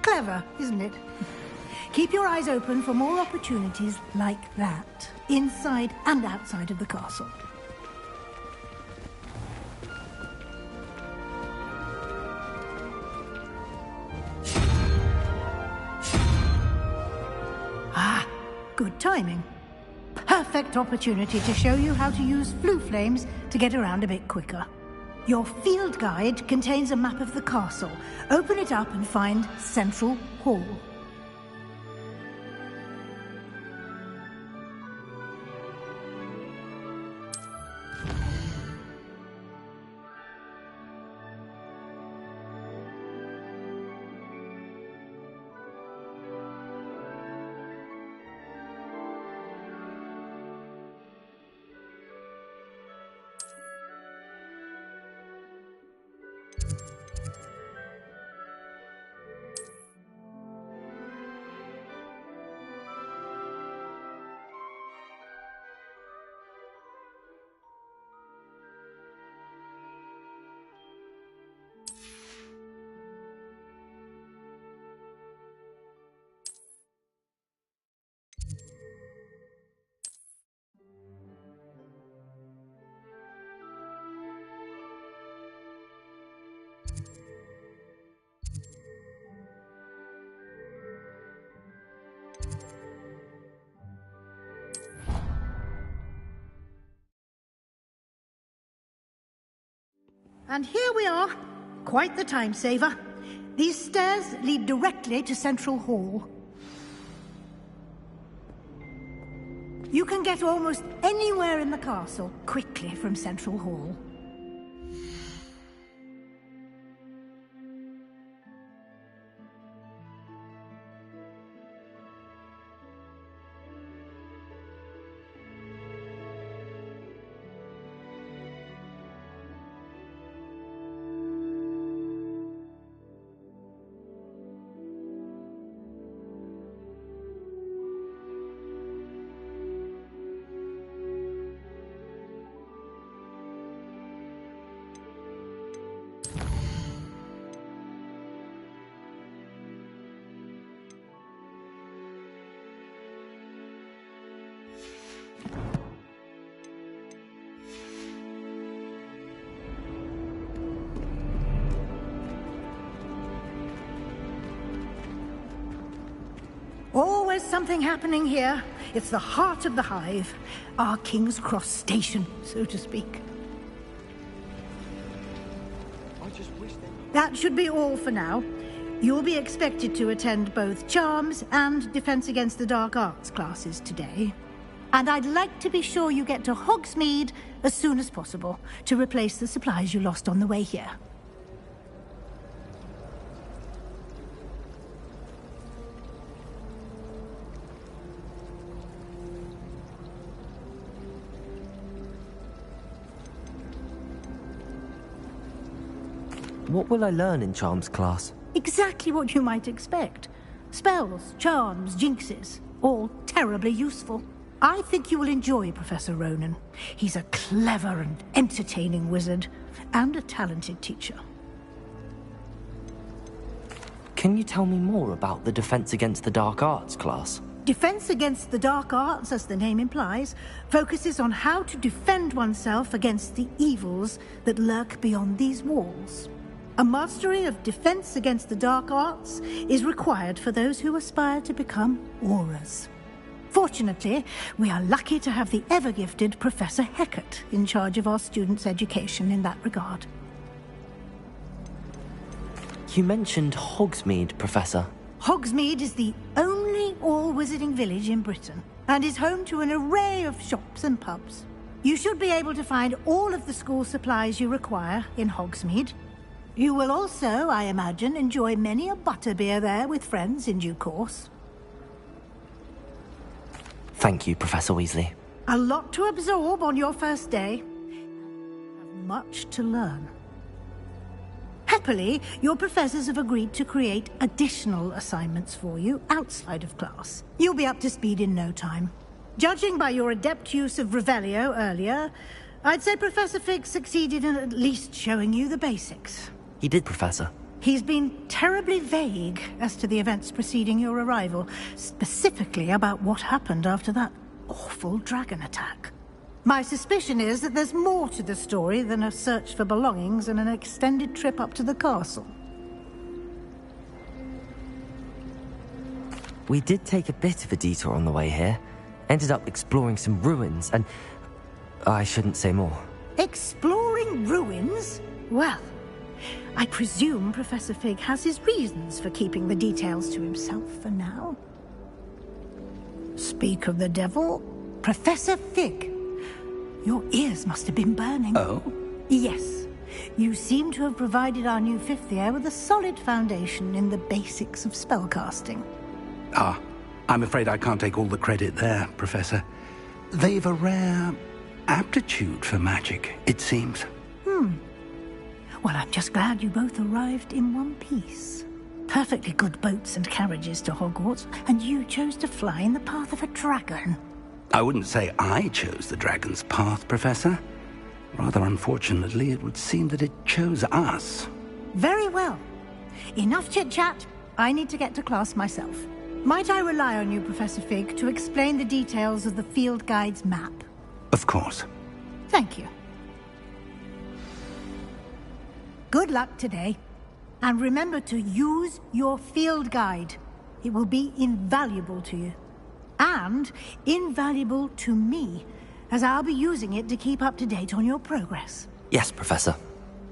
Clever, isn't it? Keep your eyes open for more opportunities like that, inside and outside of the castle. Ah, good timing. Perfect opportunity to show you how to use flue flames to get around a bit quicker. Your field guide contains a map of the castle. Open it up and find Central Hall. And here we are. Quite the time saver. These stairs lead directly to Central Hall. You can get almost anywhere in the castle quickly from Central Hall. Always something happening here. It's the heart of the hive. Our King's Cross station, so to speak. That should be all for now. You'll be expected to attend both Charms and Defense Against the Dark Arts classes today. And I'd like to be sure you get to Hogsmeade as soon as possible to replace the supplies you lost on the way here. what will I learn in Charms class? Exactly what you might expect. Spells, charms, jinxes, all terribly useful. I think you will enjoy Professor Ronan. He's a clever and entertaining wizard, and a talented teacher. Can you tell me more about the Defense Against the Dark Arts class? Defense Against the Dark Arts, as the name implies, focuses on how to defend oneself against the evils that lurk beyond these walls. A mastery of Defense Against the Dark Arts is required for those who aspire to become Aurors. Fortunately, we are lucky to have the ever-gifted Professor Hecat in charge of our students' education in that regard. You mentioned Hogsmeade, Professor. Hogsmeade is the only all-wizarding village in Britain, and is home to an array of shops and pubs. You should be able to find all of the school supplies you require in Hogsmeade. You will also, I imagine, enjoy many a butterbeer there with friends in due course. Thank you, Professor Weasley. A lot to absorb on your first day. You have much to learn. Happily, your professors have agreed to create additional assignments for you outside of class. You'll be up to speed in no time. Judging by your adept use of Revelio earlier, I'd say Professor Fig succeeded in at least showing you the basics. He did, Professor. He's been terribly vague as to the events preceding your arrival, specifically about what happened after that awful dragon attack. My suspicion is that there's more to the story than a search for belongings and an extended trip up to the castle. We did take a bit of a detour on the way here. Ended up exploring some ruins and... I shouldn't say more. Exploring ruins? Well, I presume Professor Fig has his reasons for keeping the details to himself for now. Speak of the devil, Professor Fig. Your ears must have been burning. Oh? Yes. You seem to have provided our new fifth year with a solid foundation in the basics of spellcasting. Ah, I'm afraid I can't take all the credit there, Professor. They've a rare aptitude for magic, it seems. Well, I'm just glad you both arrived in one piece. Perfectly good boats and carriages to Hogwarts, and you chose to fly in the path of a dragon. I wouldn't say I chose the dragon's path, Professor. Rather unfortunately, it would seem that it chose us. Very well. Enough chit-chat. I need to get to class myself. Might I rely on you, Professor Fig, to explain the details of the field guide's map? Of course. Thank you. Good luck today. And remember to use your field guide. It will be invaluable to you. And invaluable to me, as I'll be using it to keep up to date on your progress. Yes, Professor.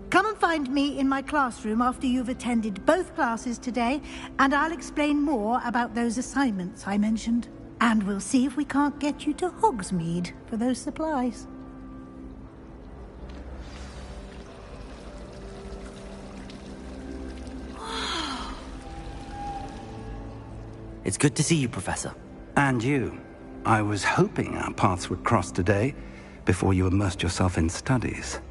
Come and find me in my classroom after you've attended both classes today, and I'll explain more about those assignments I mentioned. And we'll see if we can't get you to Hogsmeade for those supplies. It's good to see you, Professor. And you. I was hoping our paths would cross today, before you immersed yourself in studies.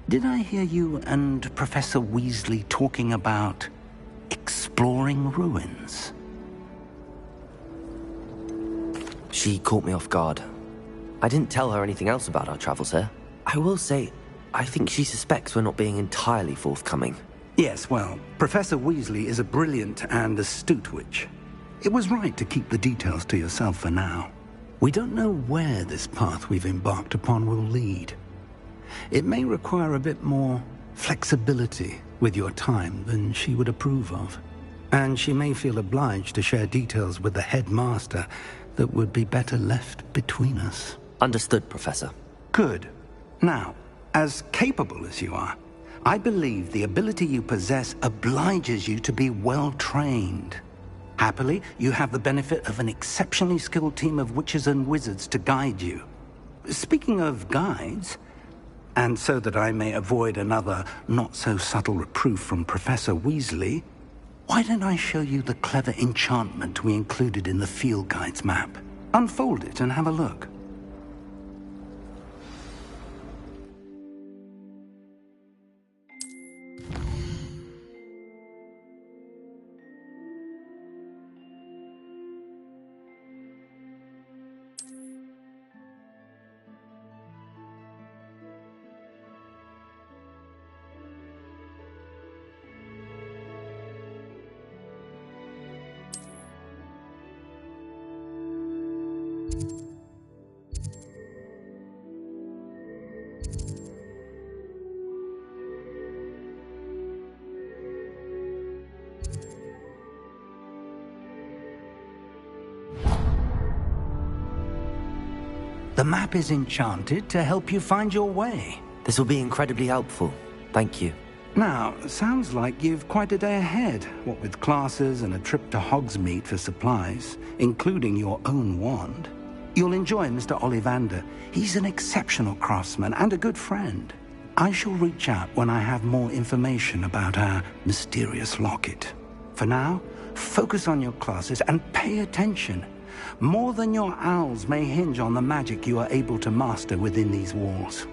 Did I hear you and Professor Weasley talking about exploring ruins? She caught me off guard. I didn't tell her anything else about our travels here. I will say, I think she suspects we're not being entirely forthcoming. Yes, well, Professor Weasley is a brilliant and astute witch. It was right to keep the details to yourself for now. We don't know where this path we've embarked upon will lead. It may require a bit more flexibility with your time than she would approve of. And she may feel obliged to share details with the headmaster that would be better left between us. Understood, Professor. Good. Now, as capable as you are, I believe the ability you possess obliges you to be well trained. Happily, you have the benefit of an exceptionally skilled team of witches and wizards to guide you. Speaking of guides, and so that I may avoid another not-so-subtle reproof from Professor Weasley, why don't I show you the clever enchantment we included in the field guide's map? Unfold it and have a look. The map is enchanted to help you find your way. This will be incredibly helpful. Thank you. Now, sounds like you've quite a day ahead, what with classes and a trip to Hogsmeade for supplies, including your own wand. You'll enjoy Mr. Ollivander. He's an exceptional craftsman and a good friend. I shall reach out when I have more information about our mysterious locket. For now, focus on your classes and pay attention. More than your owls may hinge on the magic you are able to master within these walls.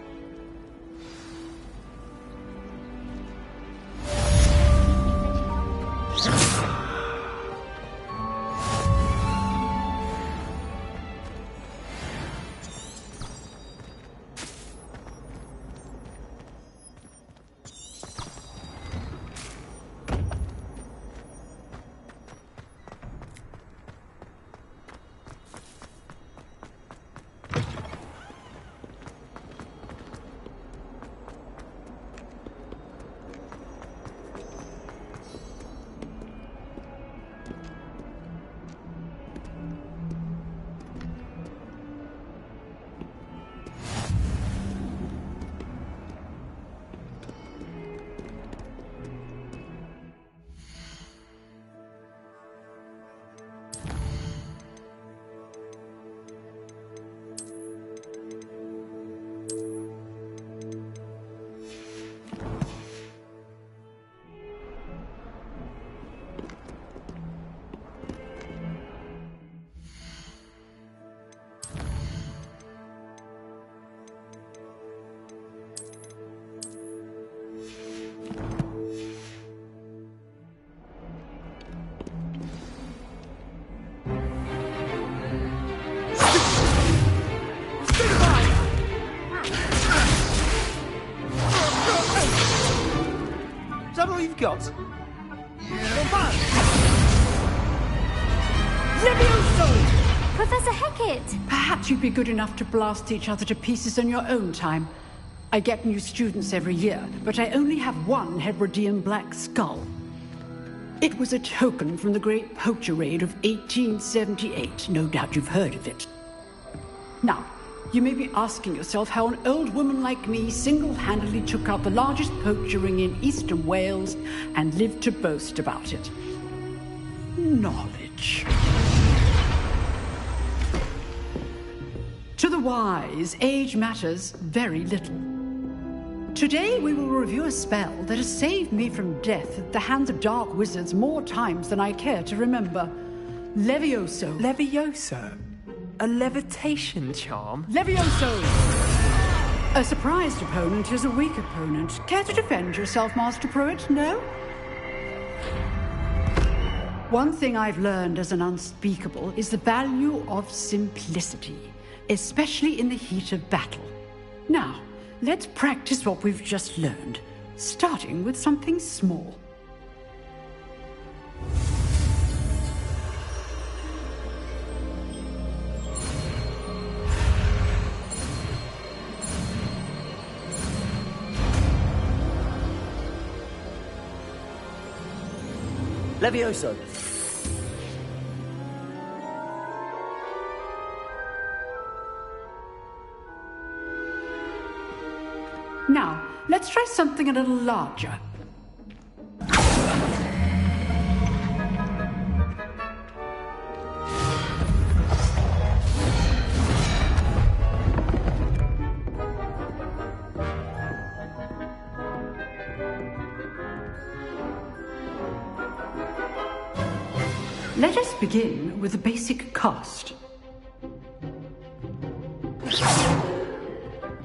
Got? Levioso! Professor Hecat! Perhaps you'd be good enough to blast each other to pieces in your own time. I get new students every year, but I only have one Hebridean black skull. It was a token from the Great Poacher Raid of 1878. No doubt you've heard of it. Now, you may be asking yourself how an old woman like me single-handedly took out the largest poacher ring in eastern Wales and lived to boast about it. Knowledge. To the wise, age matters very little. Today we will review a spell that has saved me from death at the hands of dark wizards more times than I care to remember. Levioso. Levioso? A levitation charm? Levioso! A surprised opponent is a weak opponent. Care to defend yourself, Master Pruitt? No? One thing I've learned as an unspeakable is the value of simplicity, especially in the heat of battle. Now, let's practice what we've just learned, starting with something small. Levioso! Now, let's try something a little larger. Let us begin with the basic cast.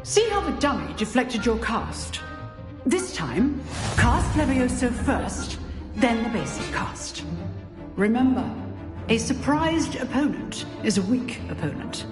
See how the dummy deflected your cast? This time, cast Levioso first, then the basic cast. Remember, a surprised opponent is a weak opponent.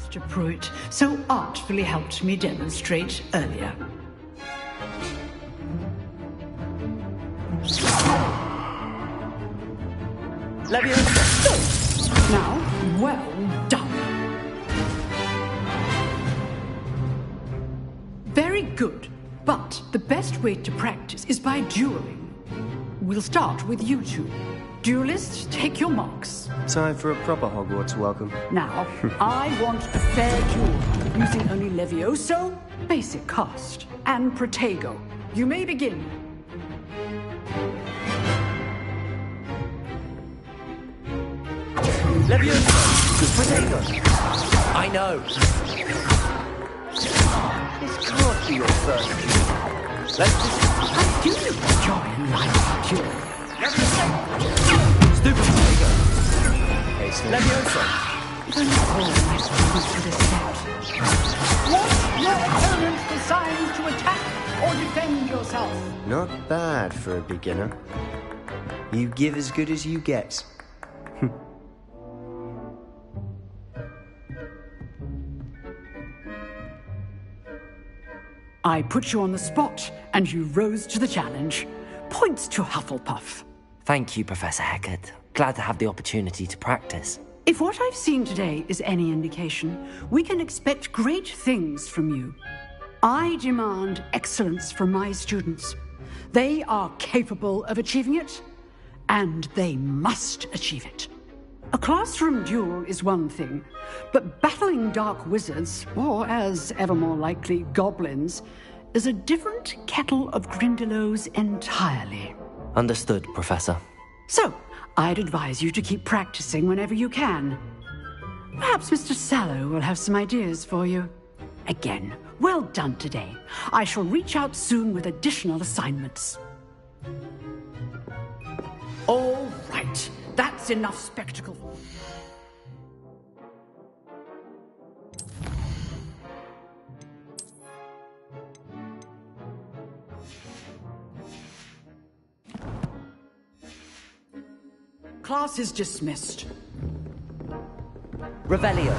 Mr. Pruitt so artfully helped me demonstrate earlier. Now, well done. Very good, but the best way to practice is by dueling. We'll start with you two. Duelists, take your marks. Time for a proper Hogwarts welcome. Now, I want a fair duel, using only Levioso, basic cast, and Protego. You may begin. Levioso! Protego! I know! This can't be your first duel. Let's just... I do enjoy life duel. Stupid Protego! Levioso! What your opponent decides to attack or defend yourself. Not bad for a beginner. You give as good as you get. I put you on the spot, and you rose to the challenge. Points to Hufflepuff. Thank you, Professor Hecat. Glad to have the opportunity to practice. If what I've seen today is any indication, we can expect great things from you. I demand excellence from my students. They are capable of achieving it, and they must achieve it. A classroom duel is one thing, but battling dark wizards, or as ever more likely, goblins, is a different kettle of Grindylows entirely. Understood, Professor. So, I'd advise you to keep practicing whenever you can. Perhaps Mr. Sallow will have some ideas for you. Again, well done today. I shall reach out soon with additional assignments. All right, that's enough spectacle. Class is dismissed. Revelio.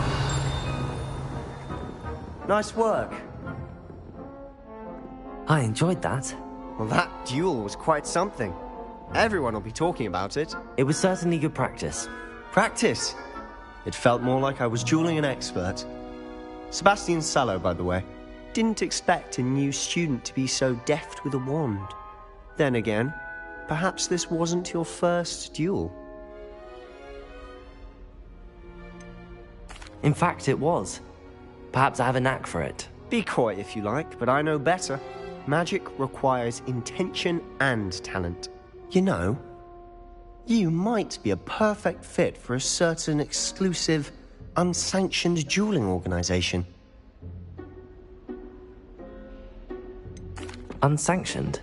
Nice work. I enjoyed that. Well, that duel was quite something. Everyone will be talking about it. It was certainly good practice. Practice? It felt more like I was dueling an expert. Sebastian Sallow, by the way. Didn't expect a new student to be so deft with a wand. Then again, perhaps this wasn't your first duel. In fact, it was. Perhaps I have a knack for it. Be coy if you like, but I know better. Magic requires intention and talent. You know, you might be a perfect fit for a certain exclusive, unsanctioned dueling organization. Unsanctioned?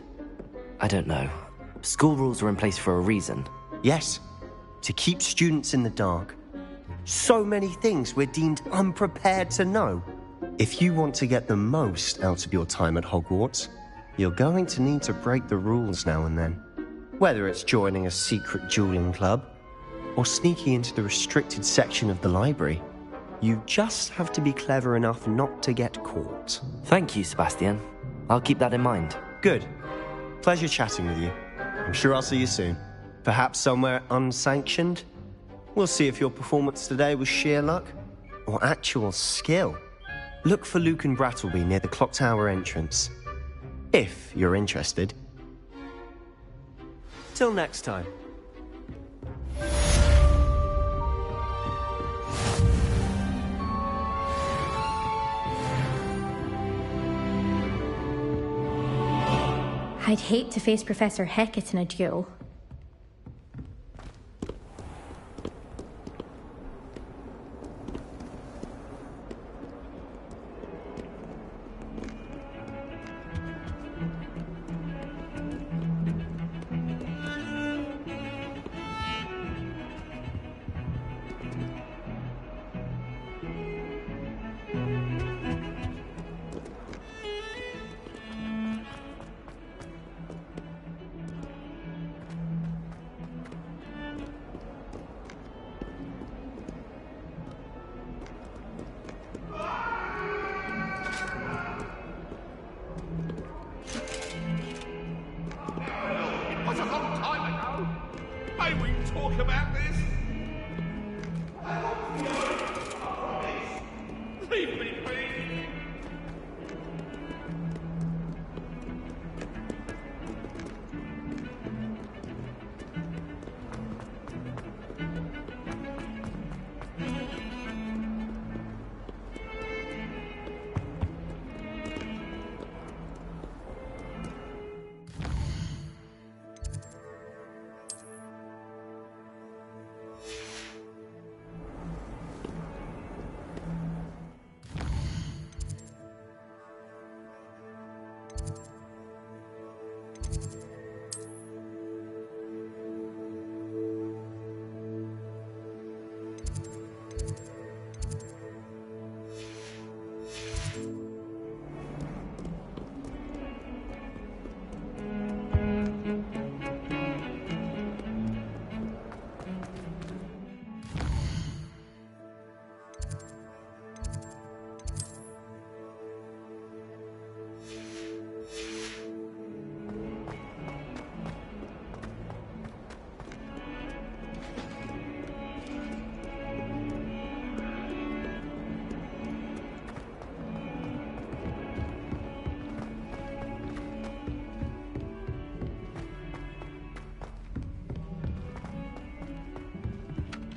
I don't know. School rules are in place for a reason. Yes, to keep students in the dark. So many things we're deemed unprepared to know. If you want to get the most out of your time at Hogwarts, you're going to need to break the rules now and then. Whether it's joining a secret dueling club, or sneaking into the restricted section of the library, you just have to be clever enough not to get caught. Thank you, Sebastian. I'll keep that in mind. Good. Pleasure chatting with you. I'm sure I'll see you soon. Perhaps somewhere unsanctioned? We'll see if your performance today was sheer luck or actual skill. Look for Luke and Brattleby near the clock tower entrance, if you're interested. Till next time. I'd hate to face Professor Hecat in a duel.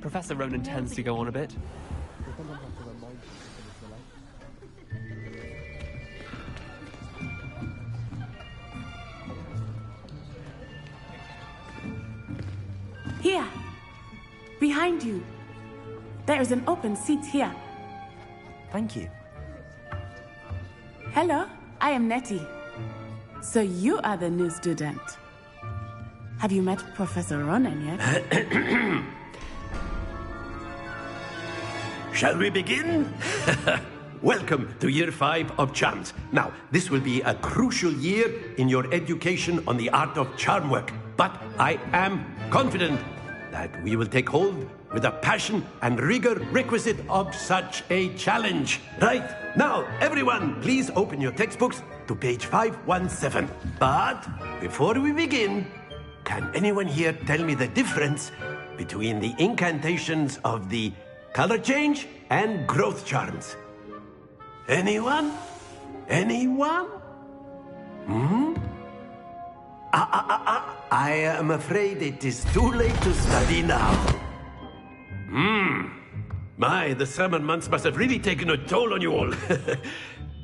Professor Ronan tends to go on a bit. Here! Behind you! There is an open seat here. Thank you. Hello, I am Nettie. So you are the new student. Have you met Professor Ronan yet? Shall we begin? Welcome to Year 5 of Charms. Now, this will be a crucial year in your education on the art of charm work. But I am confident that we will take hold with the passion and rigor requisite of such a challenge. Right, now, everyone, please open your textbooks to page 517. But before we begin, can anyone here tell me the difference between the incantations of the color change and growth charms? Anyone? Anyone? I am afraid it is too late to study now. My, the summer months must have really taken a toll on you all.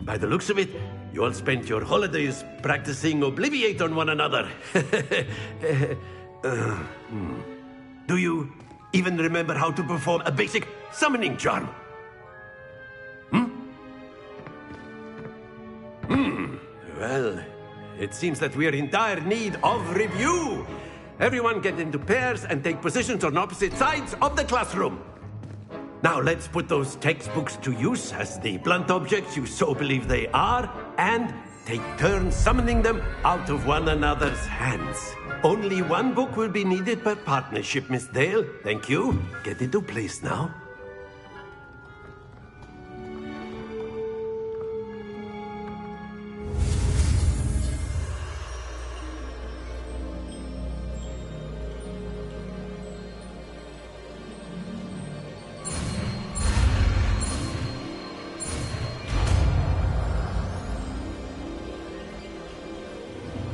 By the looks of it, you all spent your holidays practicing Obliviate on one another. Do you even remember how to perform a basic summoning charm? Well, it seems that we are in dire need of review. Everyone get into pairs and take positions on opposite sides of the classroom. Now let's put those textbooks to use as the blunt objects you so believe they are, and take turns summoning them out of one another's hands. Only one book will be needed per partnership, Miss Dale. Thank you. Get into place now.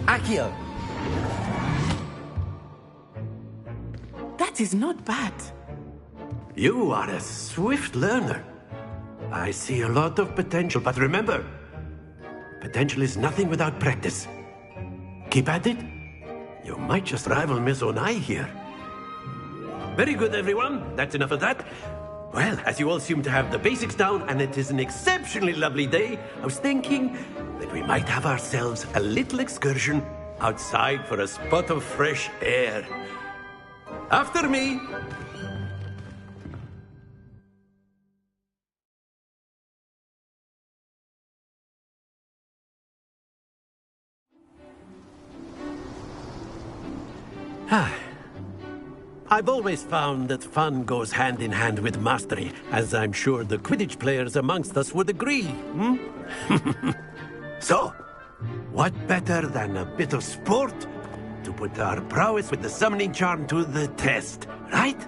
Accio! That is not bad. You are a swift learner. I see a lot of potential, but remember, potential is nothing without practice. Keep at it. You might just rival Miss Onai here. Very good, everyone. That's enough of that. Well, as you all seem to have the basics down, and it is an exceptionally lovely day, I was thinking that we might have ourselves a little excursion outside for a spot of fresh air. After me! I've always found that fun goes hand in hand with mastery, as I'm sure the Quidditch players amongst us would agree. So, what better than a bit of sport to put our prowess with the summoning charm to the test, right?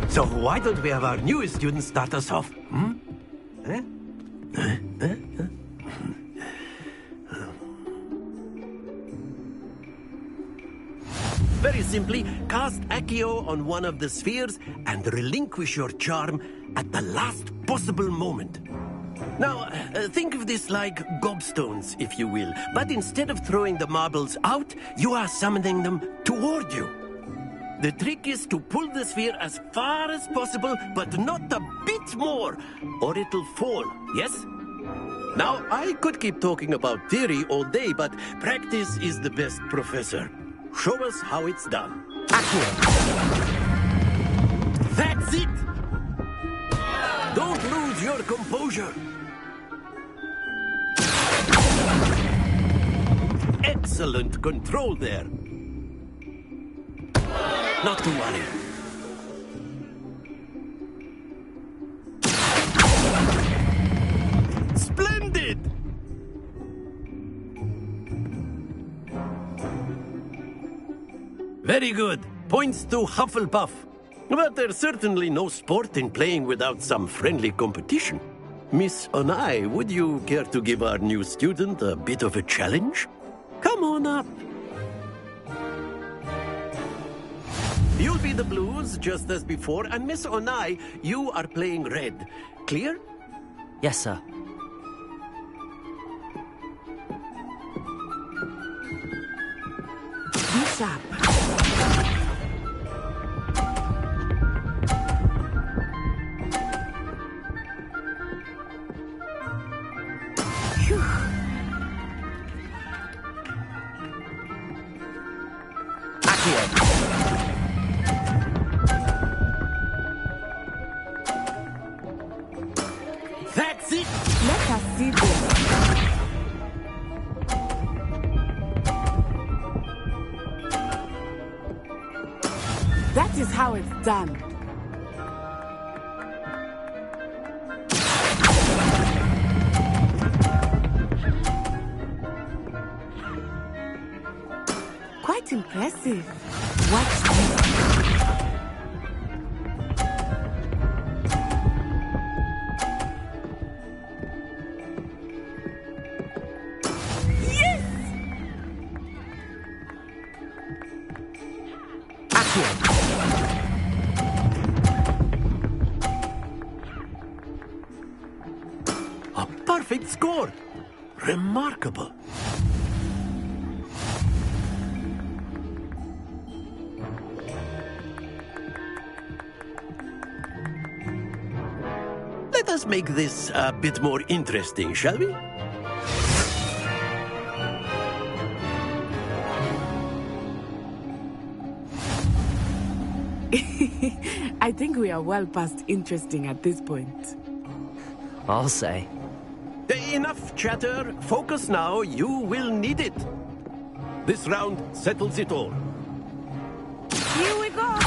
So why don't we have our newest student start us off? Very simply, cast Accio on one of the spheres and relinquish your charm at the last possible moment. Now, think of this like gobstones, if you will, but instead of throwing the marbles out, you are summoning them toward you. The trick is to pull the sphere as far as possible, but not a bit more, or it'll fall, yes? Now, I could keep talking about theory all day, but practice is the best professor. Show us how it's done. That's it! Don't lose your composure. Excellent control there. Not to worry. Splendid! Very good. Points to Hufflepuff. But there's certainly no sport in playing without some friendly competition. Miss Onai, would you care to give our new student a bit of a challenge? Come on up. You'll be the blues, just as before, and Miss Onai, you are playing red. Clear? Yes, sir. Be sharp. That's it! Let us see this. That is how it's done. Quite impressive. Watch this. A perfect score! Remarkable. Let us make this a bit more interesting, shall we? I think we are well past interesting at this point. I'll say. Enough chatter. Focus now. You will need it. This round settles it all. Here we go!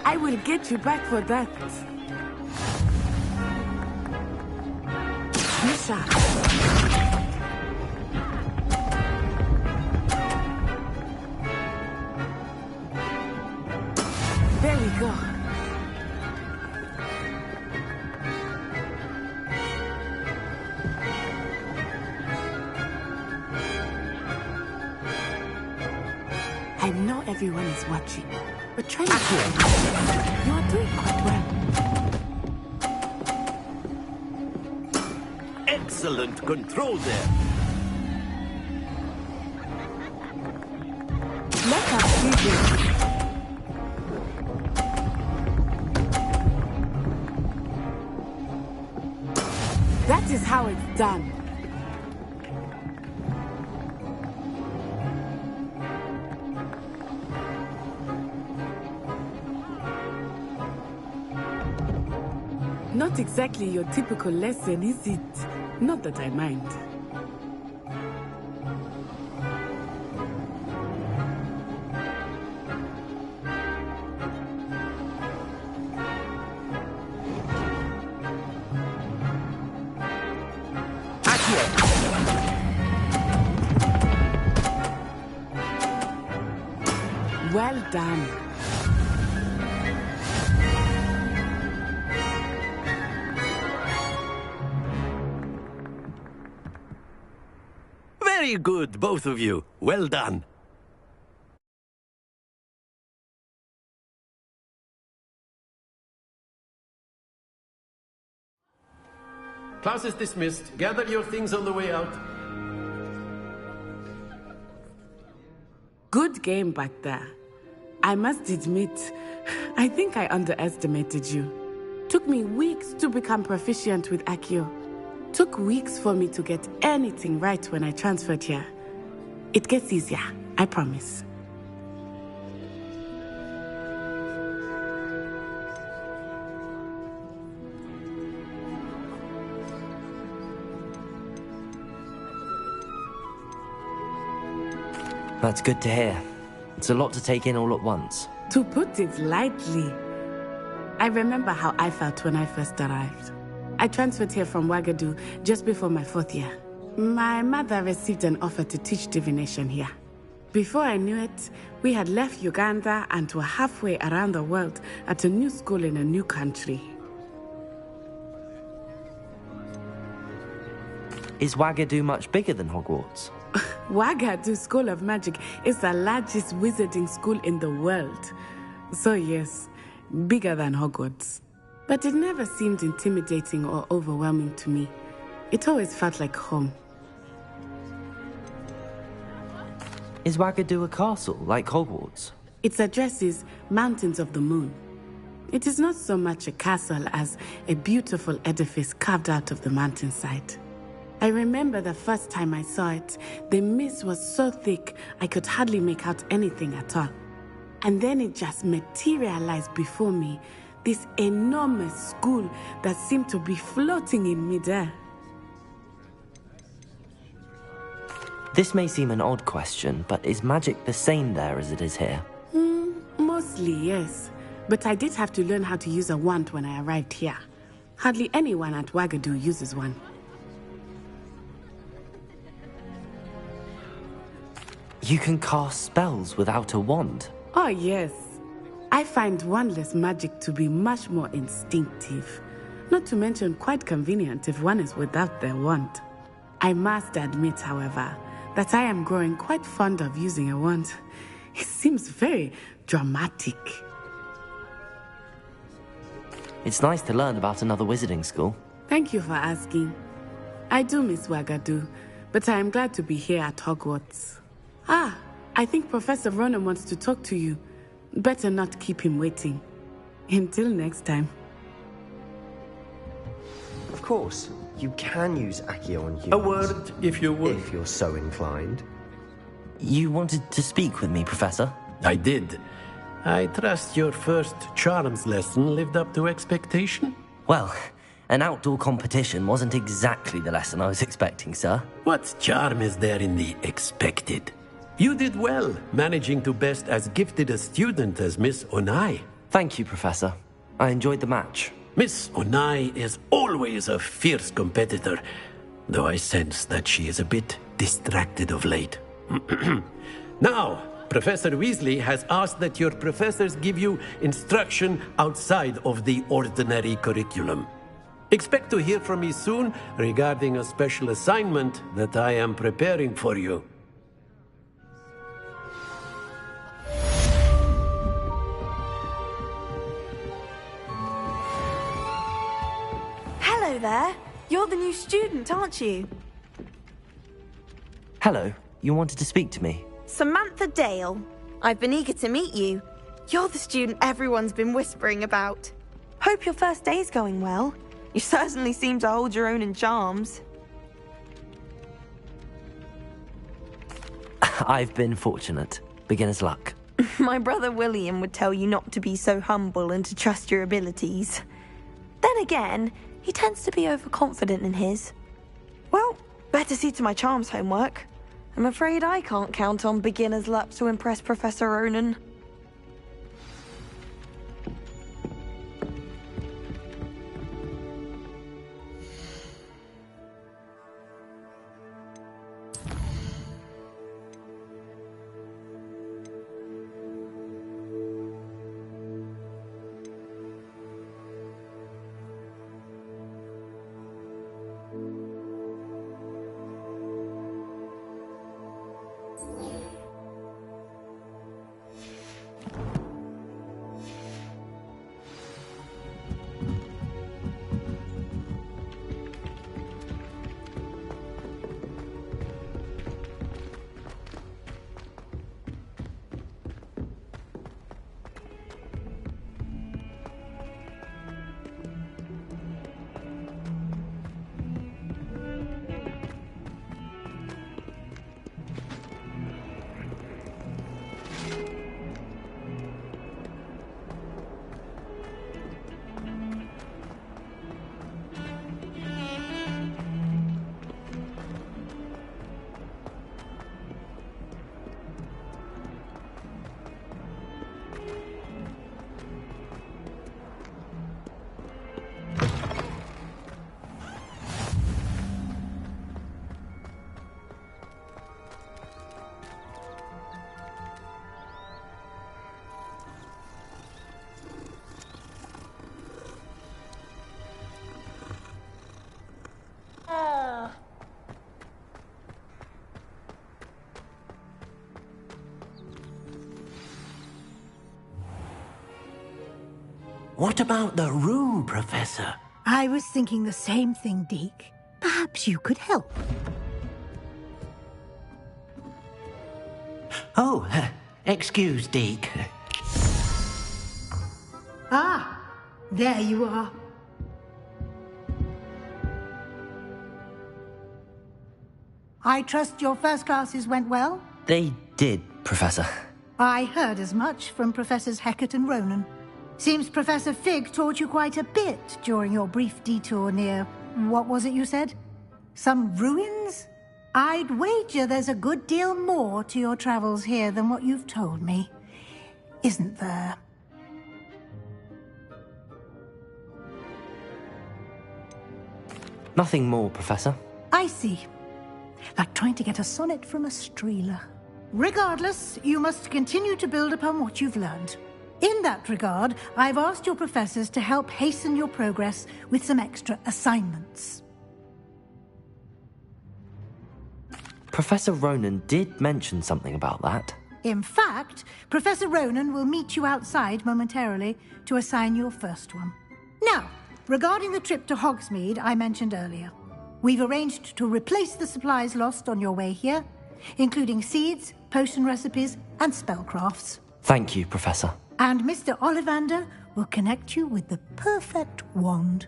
I will get you back for that. Be sharp. There we go. I know everyone is watching, but try not to. You are doing quite well. Excellent control there. Let us see this. That is how it's done. Not exactly your typical lesson, is it? Not that I mind. Well done. Very good, both of you. Well done. Class is dismissed. Gather your things on the way out. Good game back there. I must admit, I think I underestimated you. Took me weeks to become proficient with Accio. Took weeks for me to get anything right when I transferred here. It gets easier, I promise. That's good to hear. It's a lot to take in all at once. To put it lightly, I remember how I felt when I first arrived. I transferred here from Wagadu just before my 4th year. My mother received an offer to teach divination here. Before I knew it, we had left Uganda and were halfway around the world at a new school in a new country. Is Wagadu much bigger than Hogwarts? Wagadu School of Magic is the largest wizarding school in the world. So yes, bigger than Hogwarts. But it never seemed intimidating or overwhelming to me. It always felt like home. Is Wagadu a castle, like Hogwarts? Its address is Mountains of the Moon. It is not so much a castle as a beautiful edifice carved out of the mountainside. I remember the first time I saw it, the mist was so thick I could hardly make out anything at all. And then it just materialized before me, this enormous school that seemed to be floating in midair. This may seem an odd question, but is magic the same there as it is here? Mostly, yes. But I did have to learn how to use a wand when I arrived here. Hardly anyone at Wagadu uses one. You can cast spells without a wand? Oh, yes. I find wandless magic to be much more instinctive. Not to mention quite convenient if one is without their wand. I must admit, however, that I am growing quite fond of using a wand. It seems very dramatic. It's nice to learn about another wizarding school. Thank you for asking. I do miss Wagadu, but I am glad to be here at Hogwarts. Ah, I think Professor Ronan wants to talk to you. Better not keep him waiting. Until next time. Of course, you can use Accio on humans. A word, if you would. If you're so inclined. You wanted to speak with me, Professor? I did. I trust your first charms lesson lived up to expectation? Well, an outdoor competition wasn't exactly the lesson I was expecting, sir. What charm is there in the expected? You did well, managing to best as gifted a student as Miss Onai. Thank you, Professor. I enjoyed the match. Miss Onai is always a fierce competitor, though I sense that she is a bit distracted of late. Now, Professor Weasley has asked that your professors give you instruction outside of the ordinary curriculum. Expect to hear from me soon regarding a special assignment that I am preparing for you. Hello there. You're the new student, aren't you? Hello. You wanted to speak to me? Samantha Dale. I've been eager to meet you. You're the student everyone's been whispering about. Hope your first day's going well. You certainly seem to hold your own in charms. I've been fortunate. Beginner's luck. My brother William would tell you not to be so humble and to trust your abilities. Then again, he tends to be overconfident in his. Well, better see to my charms homework. I'm afraid I can't count on beginner's luck to impress Professor Ronan. What about the room, Professor? I was thinking the same thing, Deke. Perhaps you could help. Oh, excuse, Deke. Ah, there you are. I trust your first classes went well? They did, Professor. I heard as much from Professors Hecat and Ronan. Seems Professor Fig taught you quite a bit during your brief detour near... what was it you said? Some ruins? I'd wager there's a good deal more to your travels here than what you've told me. Isn't there? Nothing more, Professor. I see. Like trying to get a sonnet from a streeler. Regardless, you must continue to build upon what you've learned. In that regard, I've asked your professors to help hasten your progress with some extra assignments. Professor Ronan did mention something about that. In fact, Professor Ronan will meet you outside momentarily to assign your first one. Now, regarding the trip to Hogsmeade I mentioned earlier, we've arranged to replace the supplies lost on your way here, including seeds, potion recipes, and spellcrafts. Thank you, Professor. And Mr. Ollivander will connect you with the perfect wand.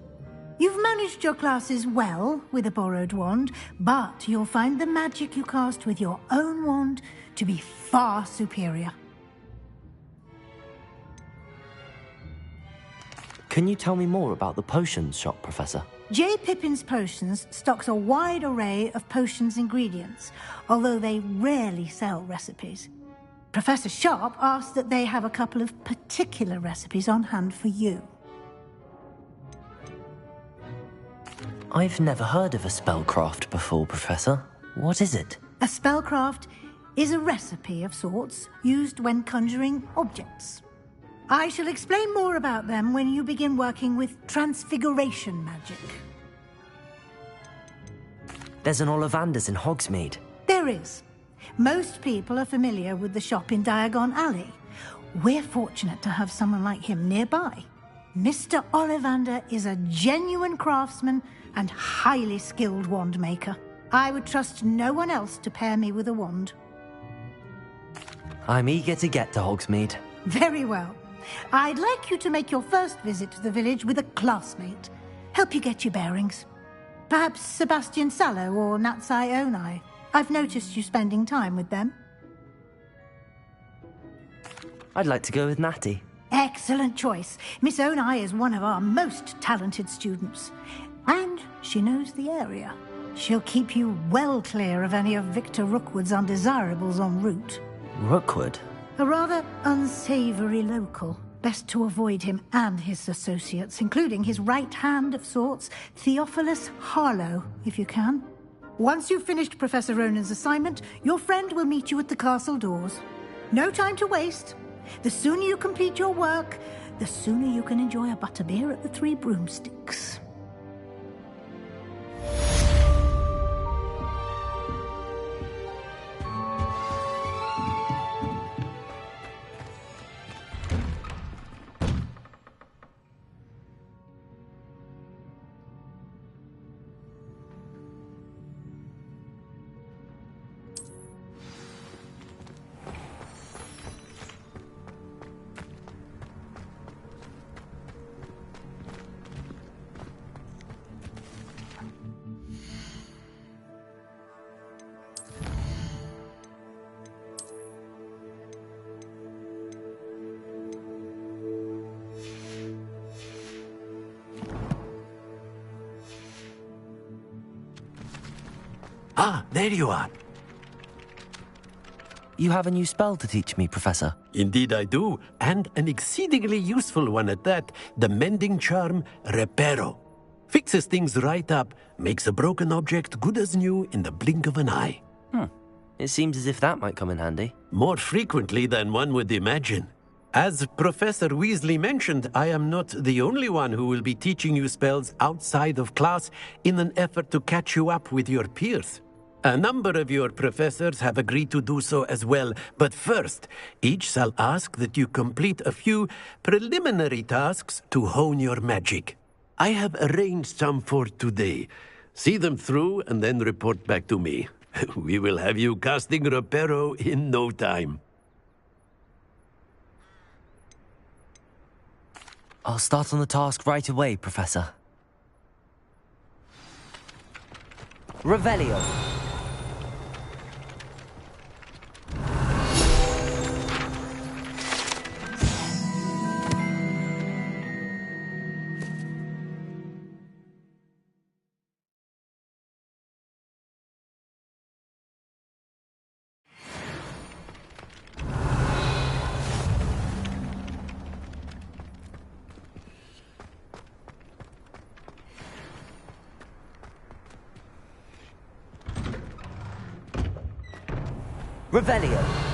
You've managed your classes well with a borrowed wand, but you'll find the magic you cast with your own wand to be far superior. Can you tell me more about the potions shop, Professor? J. Pippin's Potions stocks a wide array of potions ingredients, although they rarely sell recipes. Professor Sharp asked that they have a couple of particular recipes on hand for you. I've never heard of a spellcraft before, Professor. What is it? A spellcraft is a recipe of sorts used when conjuring objects. I shall explain more about them when you begin working with transfiguration magic. There's an Ollivander's in Hogsmeade. There is. Most people are familiar with the shop in Diagon Alley. We're fortunate to have someone like him nearby. Mr. Ollivander is a genuine craftsman and highly skilled wand maker. I would trust no one else to pair me with a wand. I'm eager to get to Hogsmeade. Very well. I'd like you to make your first visit to the village with a classmate. Help you get your bearings. Perhaps Sebastian Sallow or Natsai Onai. I've noticed you spending time with them. I'd like to go with Natty. Excellent choice. Miss Onai is one of our most talented students. And she knows the area. She'll keep you well clear of any of Victor Rookwood's undesirables en route. Rookwood? A rather unsavory local. Best to avoid him and his associates, including his right hand of sorts, Theophilus Harlow, if you can. Once you've finished Professor Ronan's assignment, your friend will meet you at the castle doors. No time to waste. The sooner you complete your work, the sooner you can enjoy a butterbeer at the Three Broomsticks. Ah, there you are. You have a new spell to teach me, Professor. Indeed I do, and an exceedingly useful one at that. The mending charm, Reparo. Fixes things right up, makes a broken object good as new in the blink of an eye. It seems as if that might come in handy. More frequently than one would imagine. As Professor Weasley mentioned, I am not the only one who will be teaching you spells outside of class in an effort to catch you up with your peers. A number of your professors have agreed to do so as well, but first, each shall ask that you complete a few preliminary tasks to hone your magic. I have arranged some for today. See them through and then report back to me. We will have you casting Reparo in no time. I'll start on the task right away, Professor. Revelio. Revelio.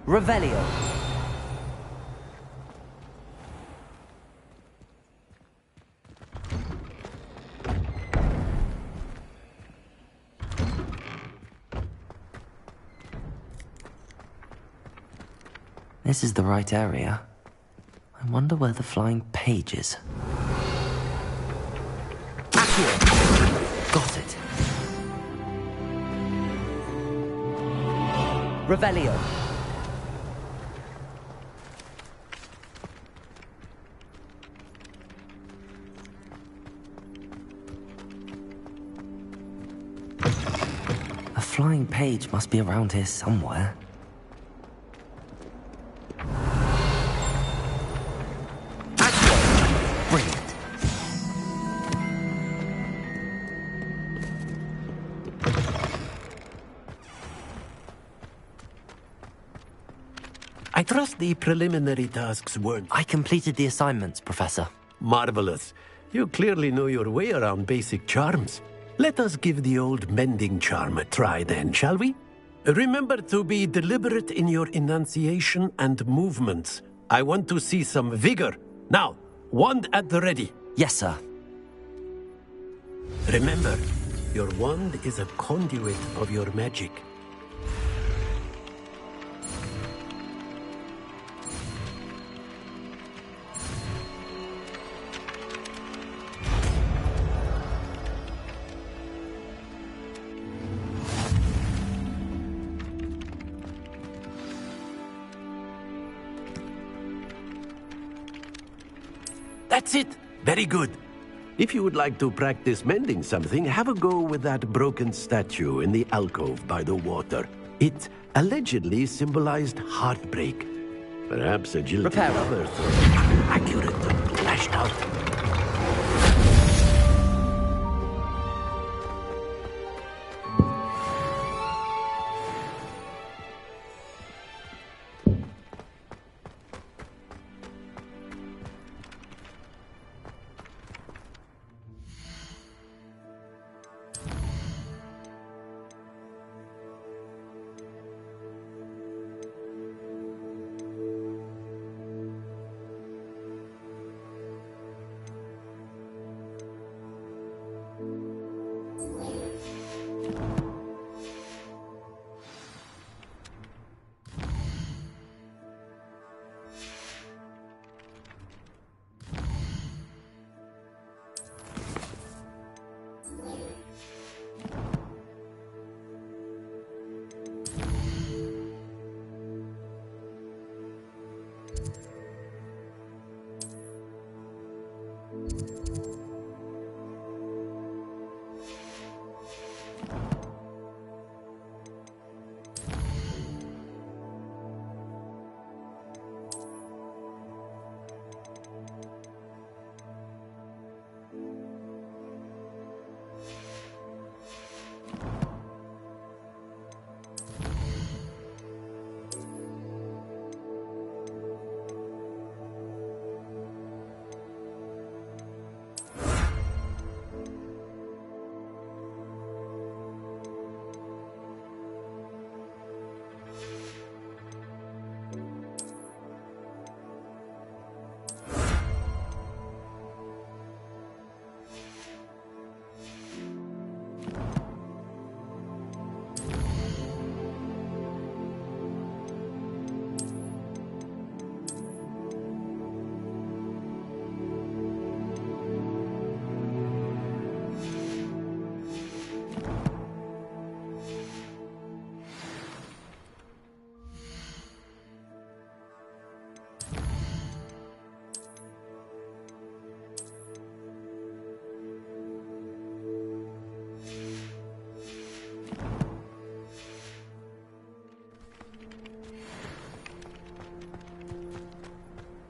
Revelio. This is the right area. I wonder where the flying page is. Got it. Revelio. A flying page must be around here somewhere. Brilliant. I trust the preliminary tasks weren't... I completed the assignments, Professor. Marvelous. You clearly know your way around basic charms. Let us give the old mending charm a try then, shall we? Remember to be deliberate in your enunciation and movements. I want to see some vigor. Now, wand at the ready. Yes, sir. Remember, your wand is a conduit of your magic. That's it. Very good. If you would like to practice mending something, have a go with that broken statue in the alcove by the water. It allegedly symbolized heartbreak. Perhaps agility lovers are accurate and lashed out.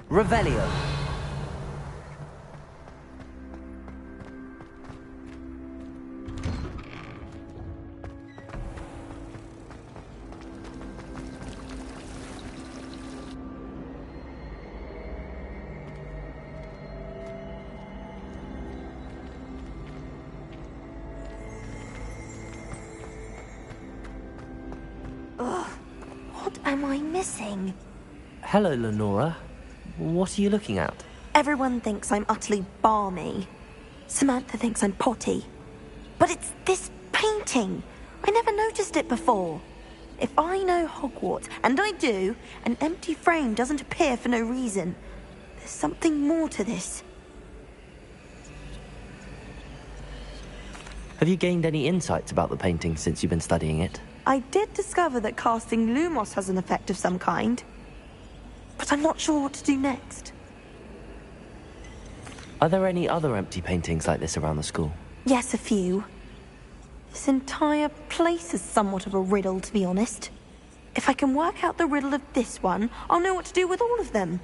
Revelio. Ugh, what am I missing? Hello, Lenora. What are you looking at? Everyone thinks I'm utterly balmy. Samantha thinks I'm potty. But it's this painting. I never noticed it before. If I know Hogwarts, and I do, an empty frame doesn't appear for no reason. There's something more to this. Have you gained any insights about the painting since you've been studying it? I did discover that casting Lumos has an effect of some kind. But I'm not sure what to do next. Are there any other empty paintings like this around the school? Yes, a few. This entire place is somewhat of a riddle, to be honest. If I can work out the riddle of this one, I'll know what to do with all of them.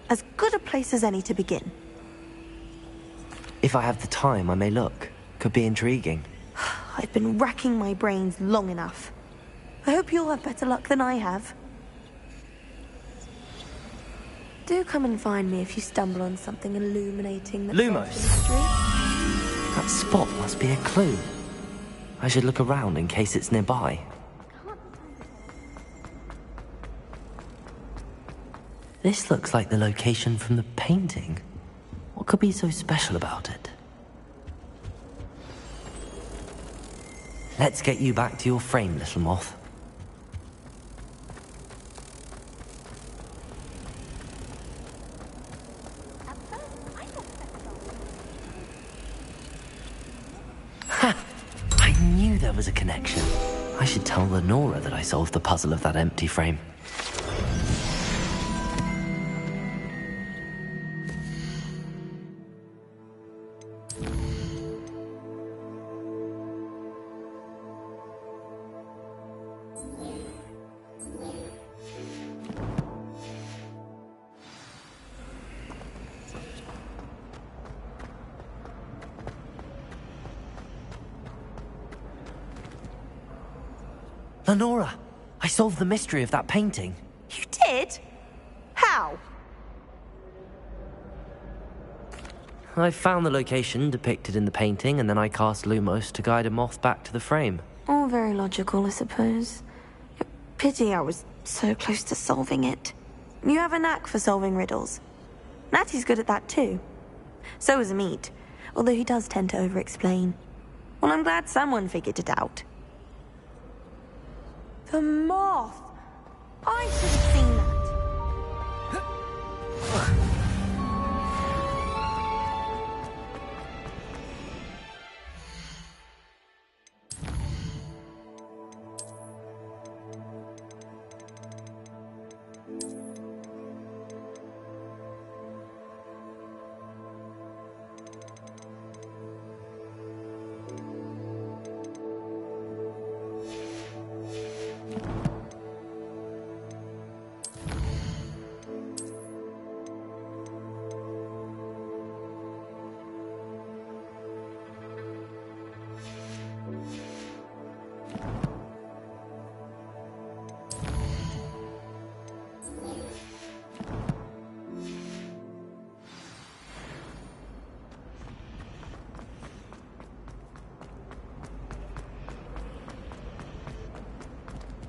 As good a place as any to begin. If I have the time, I may look. Could be intriguing. I've been racking my brains long enough. I hope you'll have better luck than I have. Do come and find me if you stumble on something illuminating that Lumos. mystery. That spot must be a clue. I should look around in case it's nearby. This looks like the location from the painting. What could be so special about it? Let's get you back to your frame, little moth. Ha! I knew there was a connection. I should tell Lenora that I solved the puzzle of that empty frame. Lenora, I solved the mystery of that painting. You did? How? I found the location depicted in the painting, and then I cast Lumos to guide a moth back to the frame. All very logical, I suppose. Pity I was so close to solving it. You have a knack for solving riddles. Natty's good at that too. So is Amit, although he does tend to over-explain. Well, I'm glad someone figured it out. The moth! I should have seen that.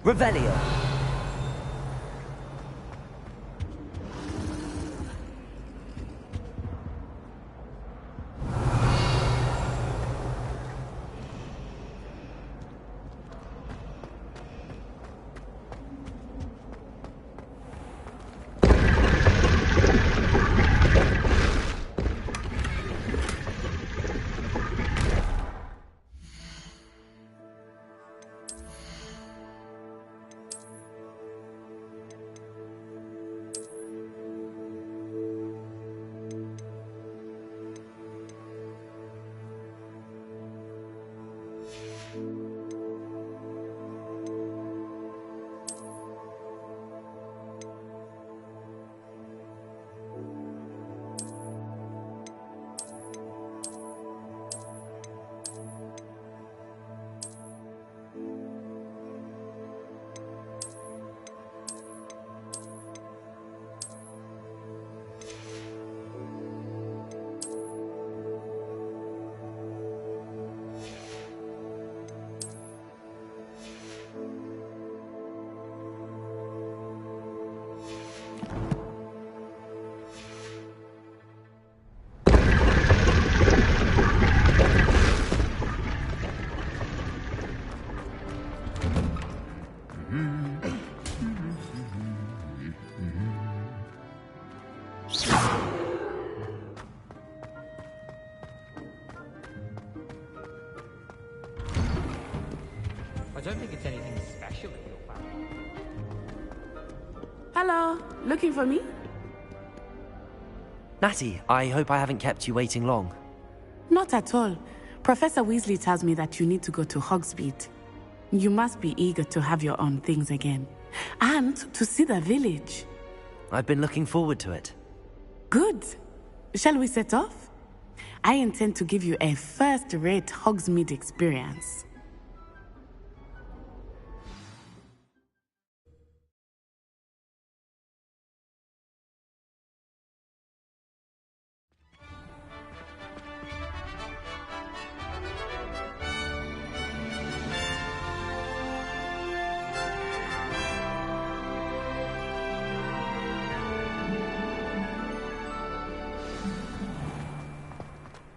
Revelio. don't think it's anything special if you're family. Hello, looking for me? Natty, I hope I haven't kept you waiting long. Not at all. Professor Weasley tells me that you need to go to Hogsmeade. You must be eager to have your own things again. And to see the village. I've been looking forward to it. Good. Shall we set off? I intend to give you a first-rate Hogsmeade experience.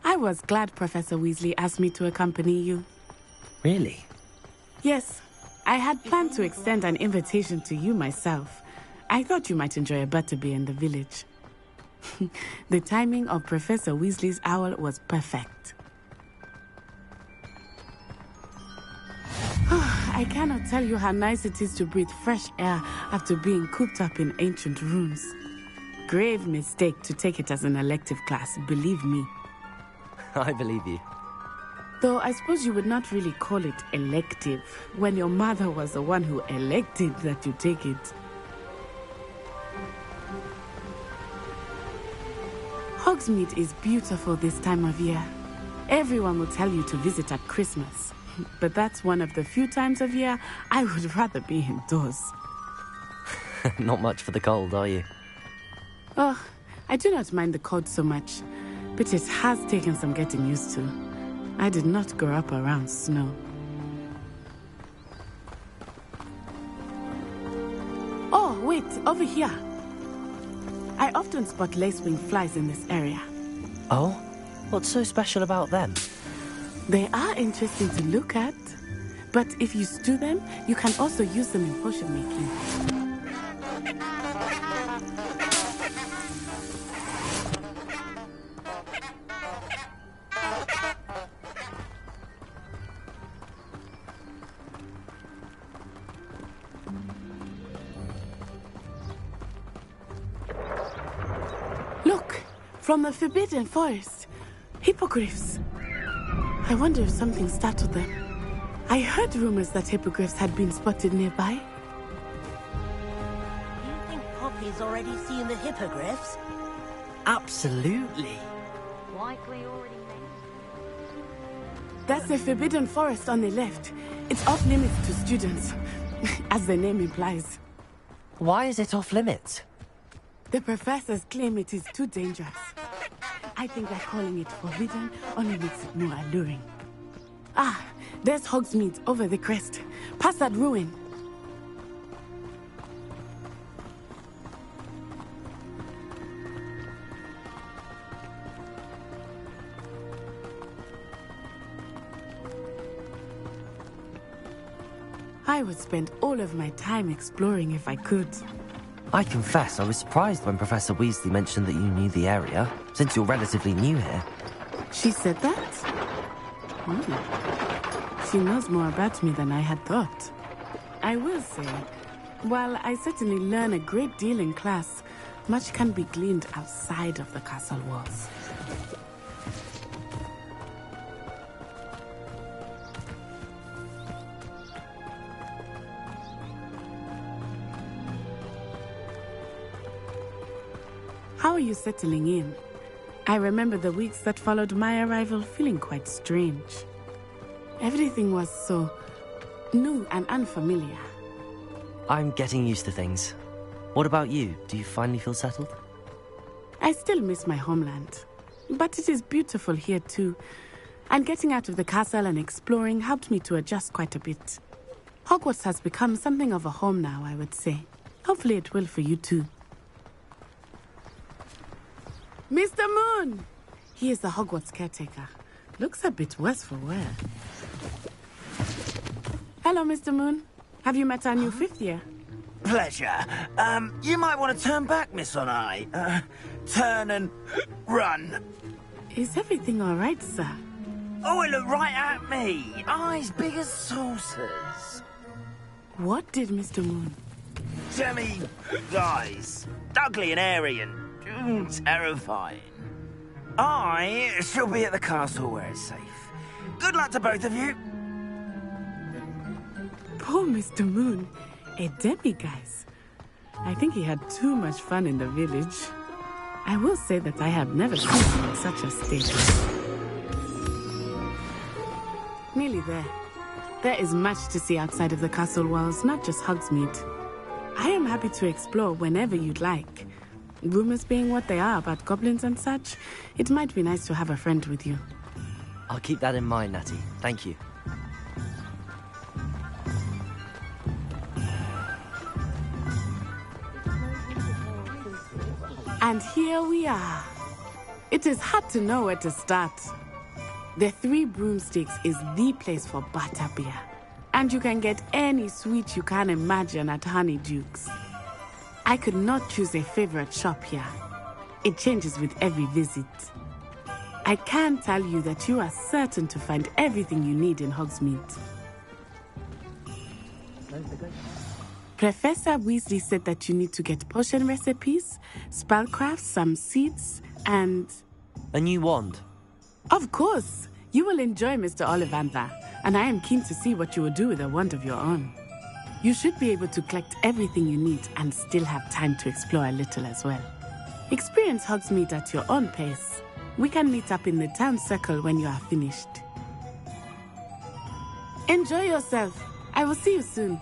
I was glad Professor Weasley asked me to accompany you. Really? Yes. I had planned to extend an invitation to you myself. I thought you might enjoy a butterbeer in the village. The timing of Professor Weasley's owl was perfect. I cannot tell you how nice it is to breathe fresh air after being cooped up in ancient rooms. Grave mistake to take it as an elective class, believe me. I believe you. Though I suppose you would not really call it elective when your mother was the one who elected that you take it. Hogsmeade is beautiful this time of year. Everyone will tell you to visit at Christmas. But that's one of the few times of year I would rather be indoors. Not much for the cold, are you? Oh, I do not mind the cold so much. But it has taken some getting used to. I did not grow up around snow. Oh, wait, over here. I often spot lacewing flies in this area. Oh? What's so special about them? They are interesting to look at. But if you stew them, you can also use them in potion making. Look, from the Forbidden Forest. Hippogriffs. I wonder if something startled them. I heard rumors that hippogriffs had been spotted nearby. You think Poppy's already seen the hippogriffs? Absolutely. Likely already made. That's the Forbidden Forest on the left. It's off limits to students, as the name implies. Why is it off limits? The professors claim it is too dangerous. I think that calling it forbidden only makes it more alluring. Ah, there's Hogsmeade over the crest. Past that ruin. I would spend all of my time exploring if I could. I confess I was surprised when Professor Weasley mentioned that you knew the area, since you're relatively new here. She said that? She knows more about me than I had thought. I will say, while I certainly learn a great deal in class, much can be gleaned outside of the castle walls. How are you settling in? I remember the weeks that followed my arrival feeling quite strange. Everything was so new and unfamiliar. I'm getting used to things. What about you? Do you finally feel settled? I still miss my homeland, but it is beautiful here too. And getting out of the castle and exploring helped me to adjust quite a bit. Hogwarts has become something of a home now, I would say. Hopefully it will for you too. Mr. Moon! He is the Hogwarts caretaker. Looks a bit worse for wear. Hello, Mr. Moon. Have you met our new fifth year? Pleasure. You might want to turn back, Miss Onai. Turn and run. Is everything all right, sir? Oh, it looked right at me. Eyes big as saucers. What did Mr. Moon? Demi, guys, ugly and airy and terrifying. I shall be at the castle where it's safe. Good luck to both of you. Poor Mr. Moon. A demi-guise. I think he had too much fun in the village. I will say that I have never seen him in such a state. Nearly there. There is much to see outside of the castle walls, not just Hogsmeade. I am happy to explore whenever you'd like. Rumors being what they are about goblins and such, it might be nice to have a friend with you. I'll keep that in mind, Natty. Thank you. And here we are. It is hard to know where to start. The Three Broomsticks is the place for butterbeer. And you can get any sweet you can imagine at Honeyduke's. I could not choose a favorite shop here. It changes with every visit. I can tell you that you are certain to find everything you need in Hogsmeade. Professor Weasley said that you need to get potion recipes, spellcrafts, some seeds, and... A new wand? Of course! You will enjoy Mr. Ollivander, and I am keen to see what you will do with a wand of your own. You should be able to collect everything you need and still have time to explore a little as well. Experience Hogsmeade at your own pace. We can meet up in the town circle when you are finished. Enjoy yourself. I will see you soon.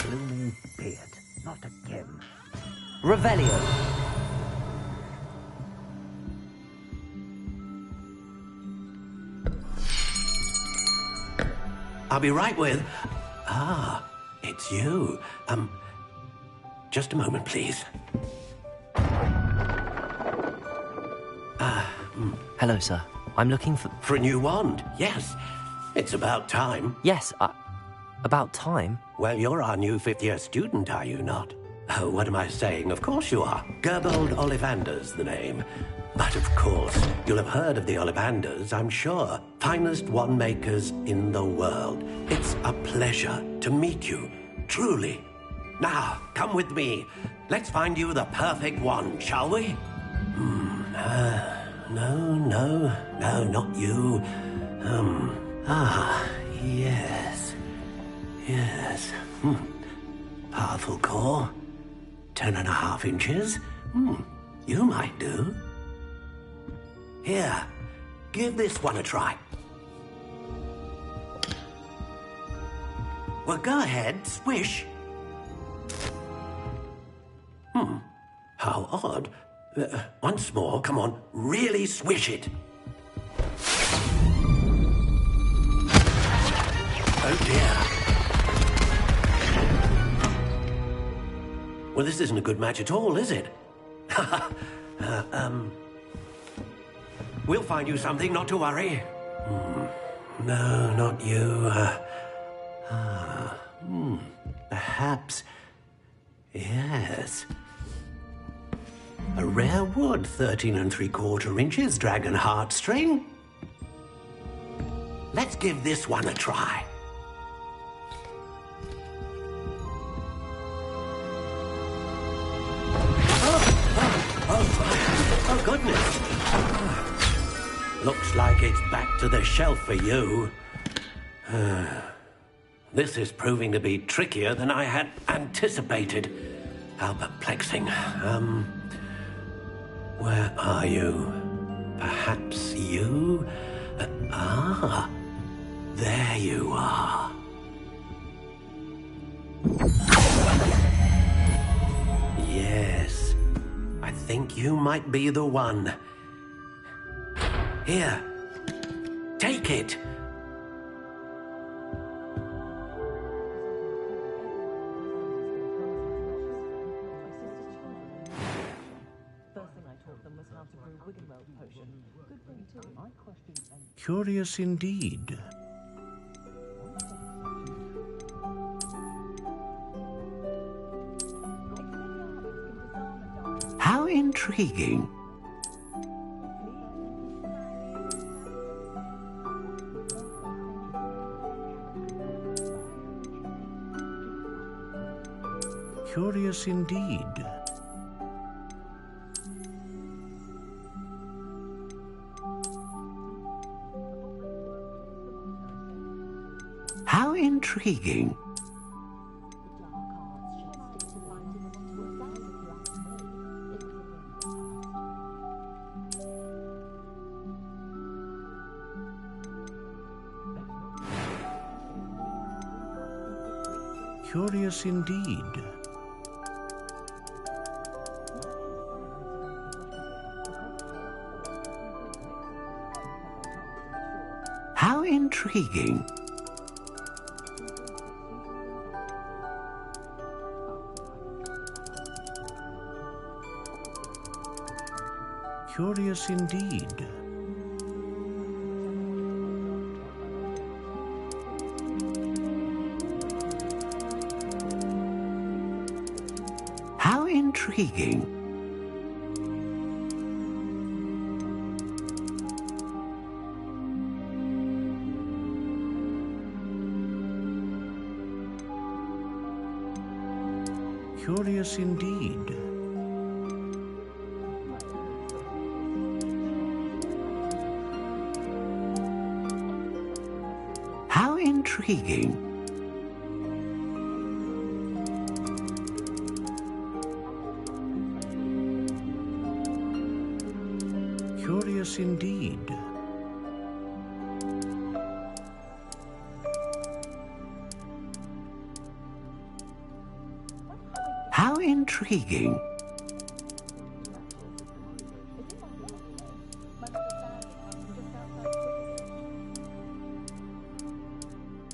Blooming beard. Not again. Revelio. I'll be right with... Ah, it's you. Just a moment, please. Hello, sir. I'm looking for... For a new wand, yes. It's about time. Yes, about time? Well, you're our new fifth-year student, are you not? Oh, what am I saying? Of course you are. Gerbold Ollivander's the name. But of course, you'll have heard of the Ollivanders, I'm sure. Finest wand makers in the world. It's a pleasure to meet you, truly. Now, come with me. Let's find you the perfect wand, shall we? No, not you. Yes. Powerful core. 10.5 inches. You might do. Here, give this one a try. Well, go ahead, swish. How odd. Once more, come on, really swish it. Oh dear. Well, this isn't a good match at all, is it? We'll find you something, not to worry. No, not you. Perhaps... Yes. A rare wood, 13 3/4 inches, dragon heartstring. Let's give this one a try. Oh, goodness. Looks like it's back to the shelf for you. This is proving to be trickier than I had anticipated. How perplexing. Where are you? Perhaps you? There you are. Yes, I think you might be the one. Here, take it. Curious indeed. How intriguing. Curious indeed. How intriguing. Curious indeed. How intriguing. Curious indeed. How intriguing. Curious indeed. How intriguing. Curious indeed. How intriguing.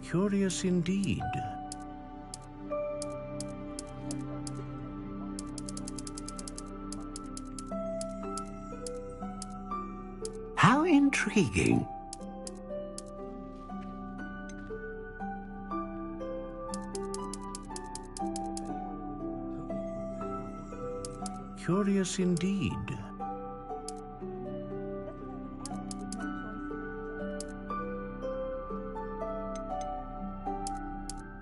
Curious indeed. How intriguing. Curious indeed.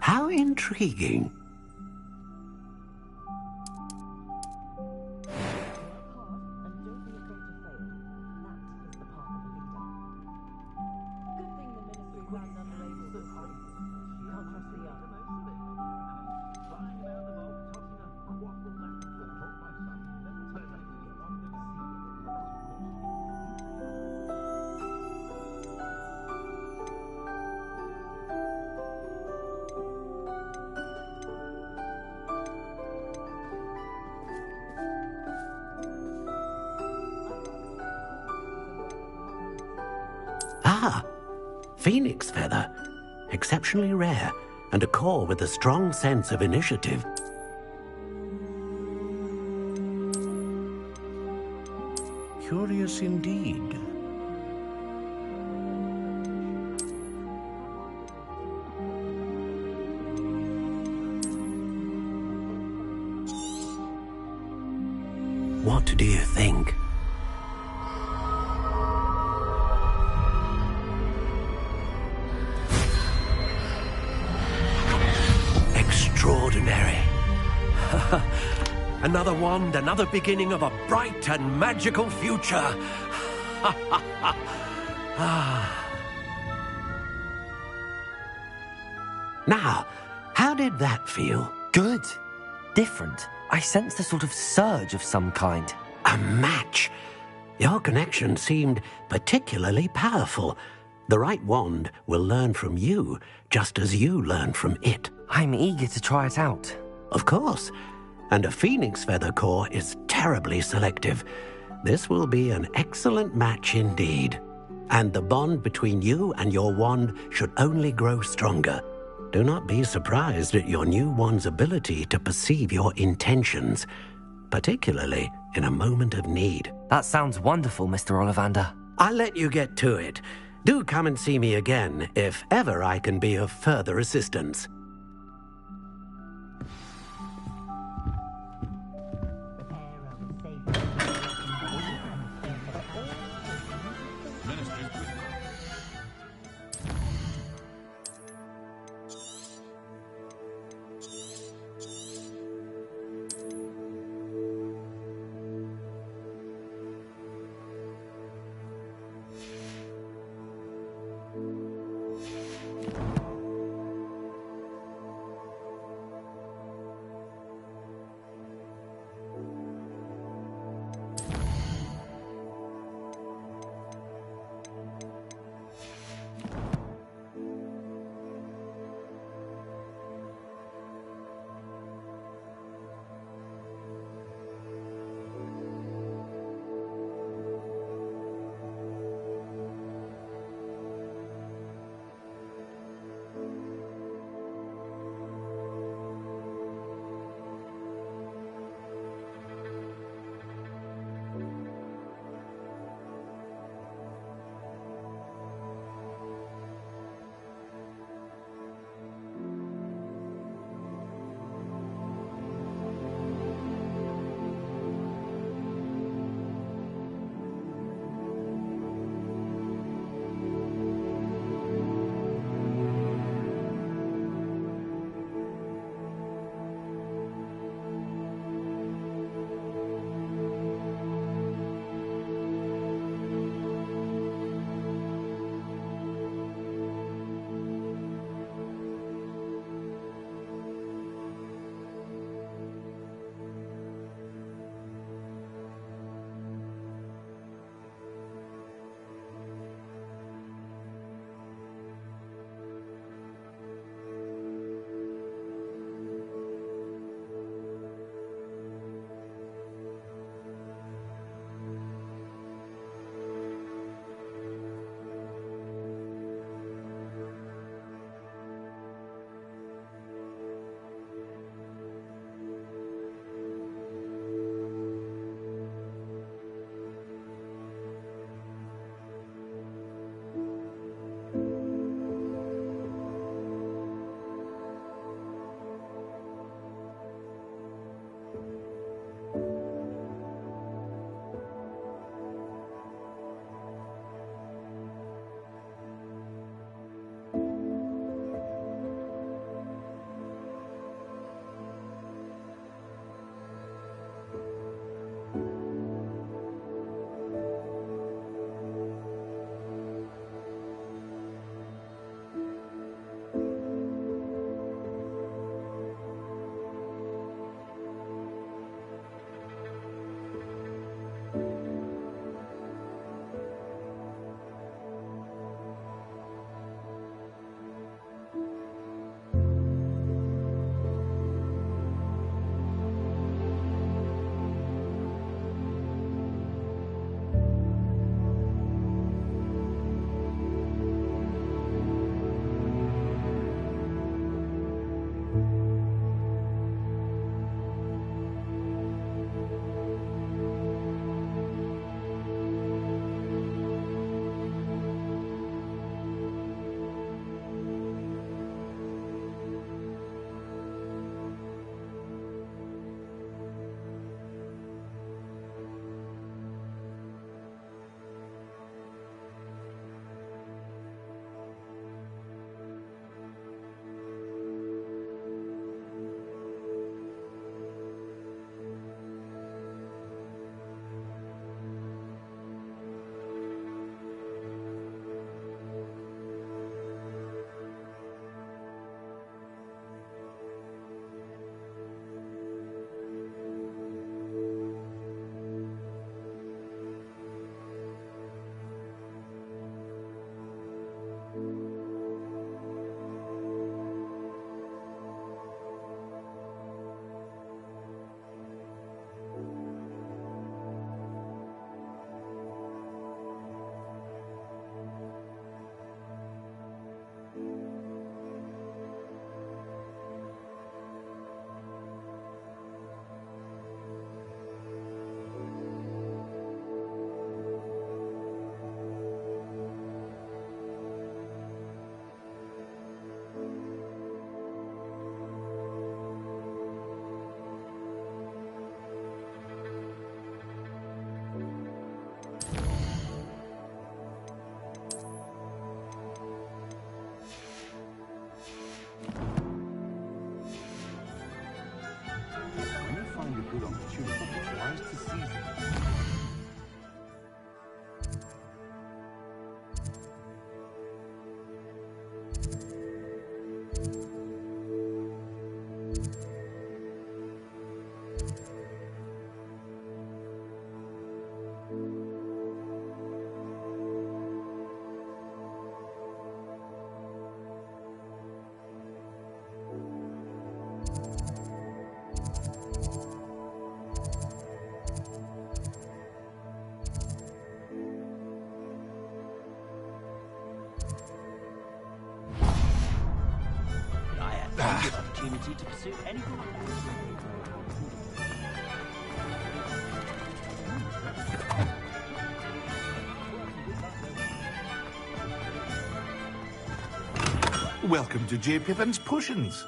How intriguing. Phoenix feather. Exceptionally rare, and a core with a strong sense of initiative. Curious indeed. What do you think? Extraordinary. Another wand, another beginning of a bright and magical future. Now, how did that feel? Good. Different. I sensed a sort of surge of some kind. A match? Your connection seemed particularly powerful. The right wand will learn from you, just as you learn from it. I'm eager to try it out. Of course. And a phoenix feather core is terribly selective. This will be an excellent match indeed. And the bond between you and your wand should only grow stronger. Do not be surprised at your new wand's ability to perceive your intentions, particularly in a moment of need. That sounds wonderful, Mr. Ollivander. I'll let you get to it. Do come and see me again if ever I can be of further assistance. good opportunity to pursue any... Welcome to J. Pippin's Potions.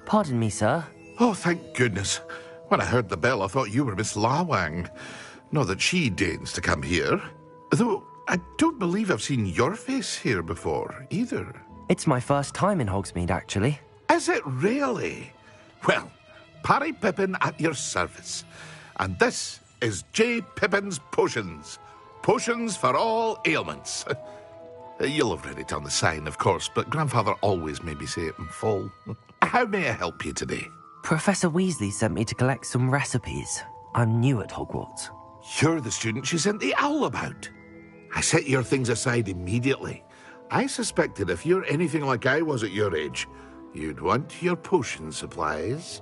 Pardon me, sir. Oh, thank goodness. When I heard the bell, I thought you were Miss Lawang. Not that she deigns to come here. Though, I don't believe I've seen your face here before, either. It's my first time in Hogsmeade, actually. Is it really? Well, Parry Pippin at your service. And this is J. Pippin's Potions. Potions for all ailments. You'll have read it on the sign, of course, but Grandfather always made me say it in full. How may I help you today? Professor Weasley sent me to collect some recipes. I'm new at Hogwarts. You're the student she sent the owl about. I set your things aside immediately. I suspected if you're anything like I was at your age, you'd want your potion supplies.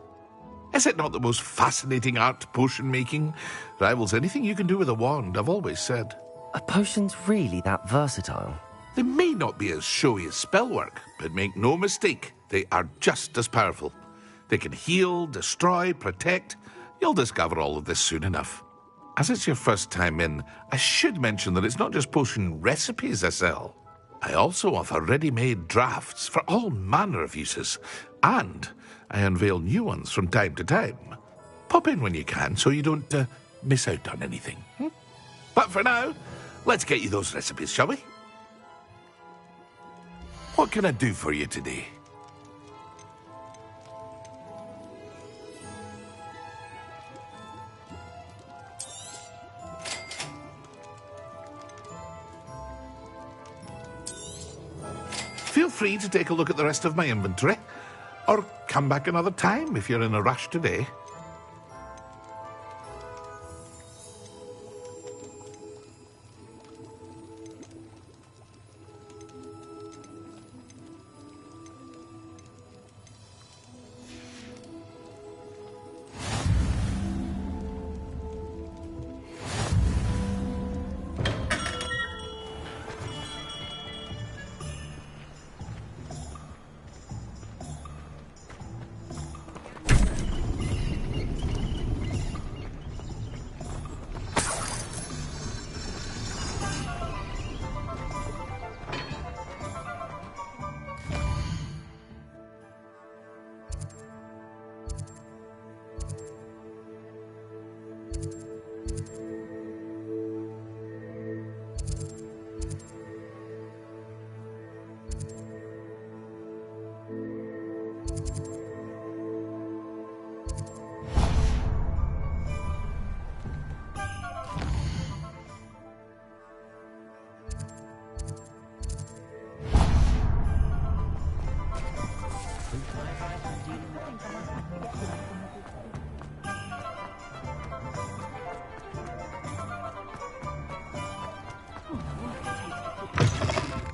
Is it not the most fascinating art, potion making? Rivals anything you can do with a wand, I've always said. Are potions really that versatile? They may not be as showy as spellwork, but make no mistake, they are just as powerful. They can heal, destroy, protect. You'll discover all of this soon enough. As it's your first time in, I should mention that it's not just potion recipes I sell. I also offer ready-made drafts for all manner of uses, and I unveil new ones from time to time. Pop in when you can so you don't miss out on anything. But for now, let's get you those recipes, shall we? What can I do for you today? Feel free to take a look at the rest of my inventory, or come back another time if you're in a rush today.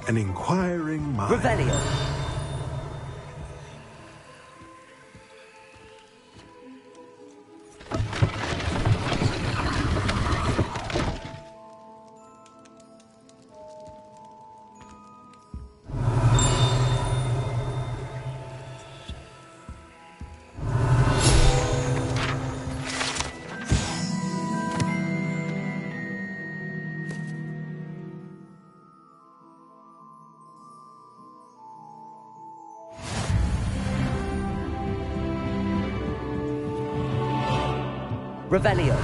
An inquiring mind. Revelio. Revelio.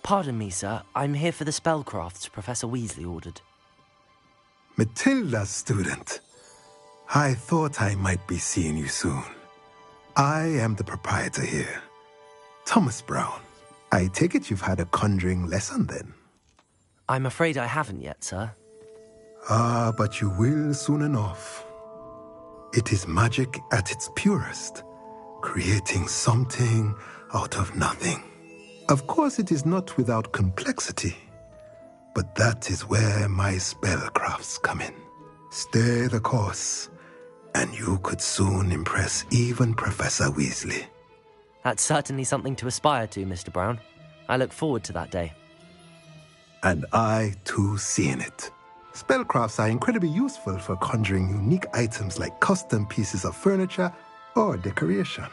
Pardon me, sir. I'm here for the spellcrafts Professor Weasley ordered. Matilda, student. I thought I might be seeing you soon. I am the proprietor here, Thomas Brown. I take it you've had a conjuring lesson then? I'm afraid I haven't yet, sir. Ah, but you will soon enough. It is magic at its purest, creating something out of nothing. Of course, it is not without complexity, but that is where my spellcrafts come in. Stay the course, and you could soon impress even Professor Weasley. That's certainly something to aspire to, Mr. Brown. I look forward to that day. And I, too, see in it. Spellcrafts are incredibly useful for conjuring unique items like custom pieces of furniture or decoration.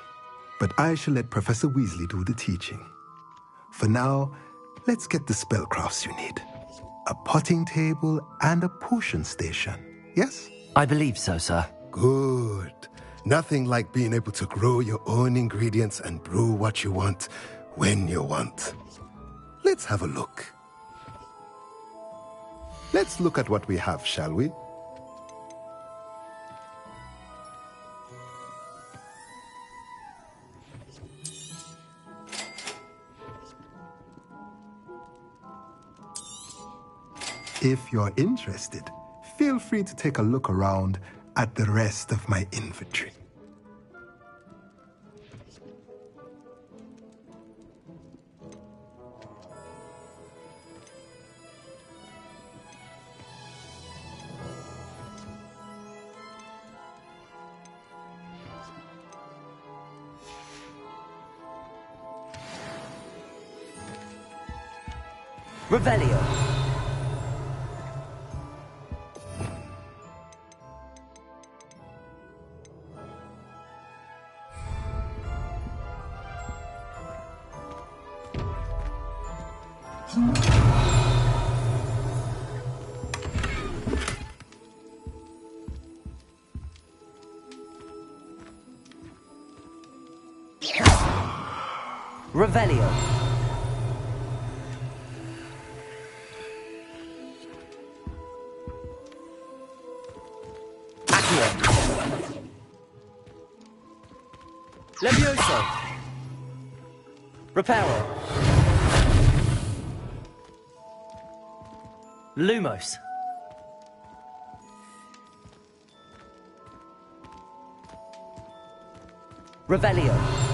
But I shall let Professor Weasley do the teaching. For now, let's get the spellcrafts you need. A potting table and a potion station, yes? I believe so, sir. Good. Nothing like being able to grow your own ingredients and brew what you want when you want. Let's have a look. Let's look at what we have, shall we? If you're interested, feel free to take a look around at the rest of my inventory. Revelio. Revelio. Levioso. Reparo. Lumos. Revelio.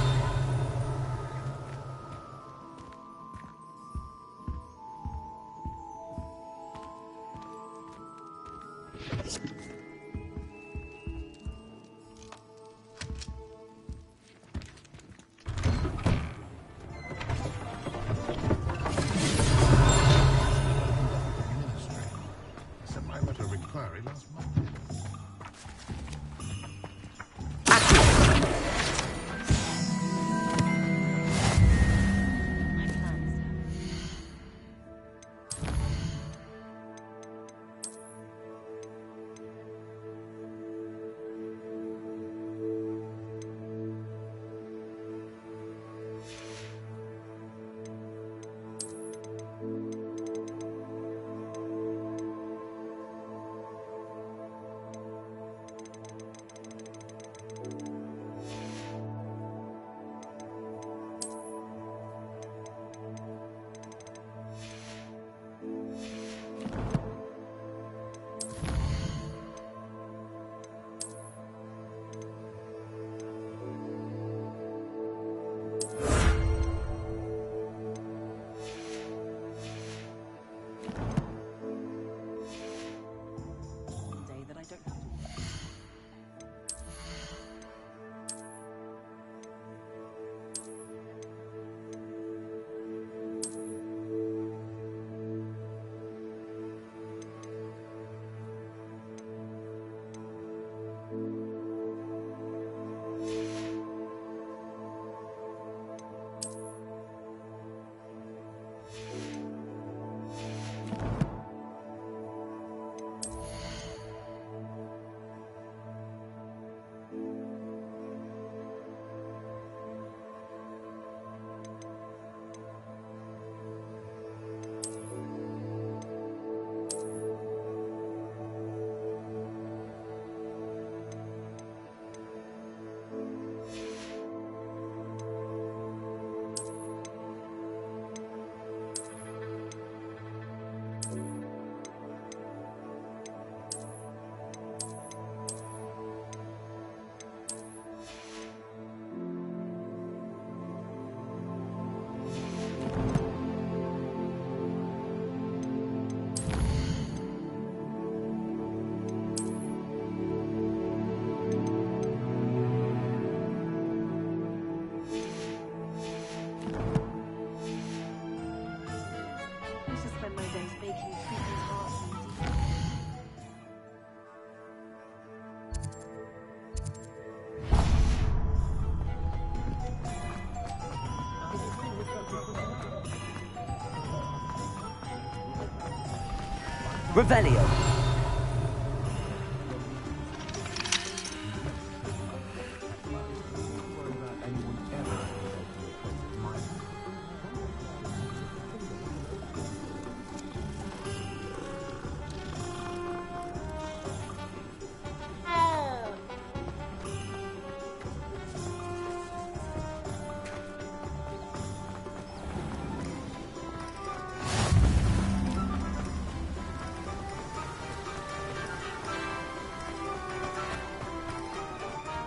Revelio.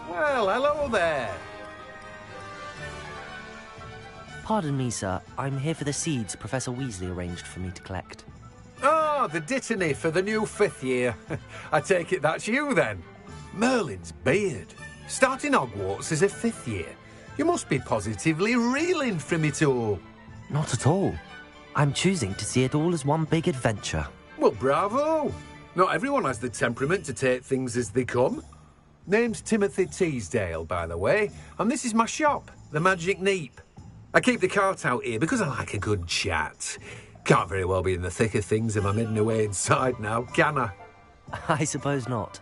Well, hello there. Pardon me, sir. I'm here for the seeds Professor Weasley arranged for me to collect. Oh, the dittany for the new 5th year. I take it that's you, then. Merlin's beard. Starting Hogwarts as a 5th year. You must be positively reeling from it all. Not at all. I'm choosing to see it all as one big adventure. Well, bravo. Not everyone has the temperament to take things as they come. Name's Timothy Teasdale, by the way, and this is my shop, the Magic Neep. I keep the cart out here because I like a good chat. Can't very well be in the thick of things if I'm hidden away inside now, can I? I suppose not.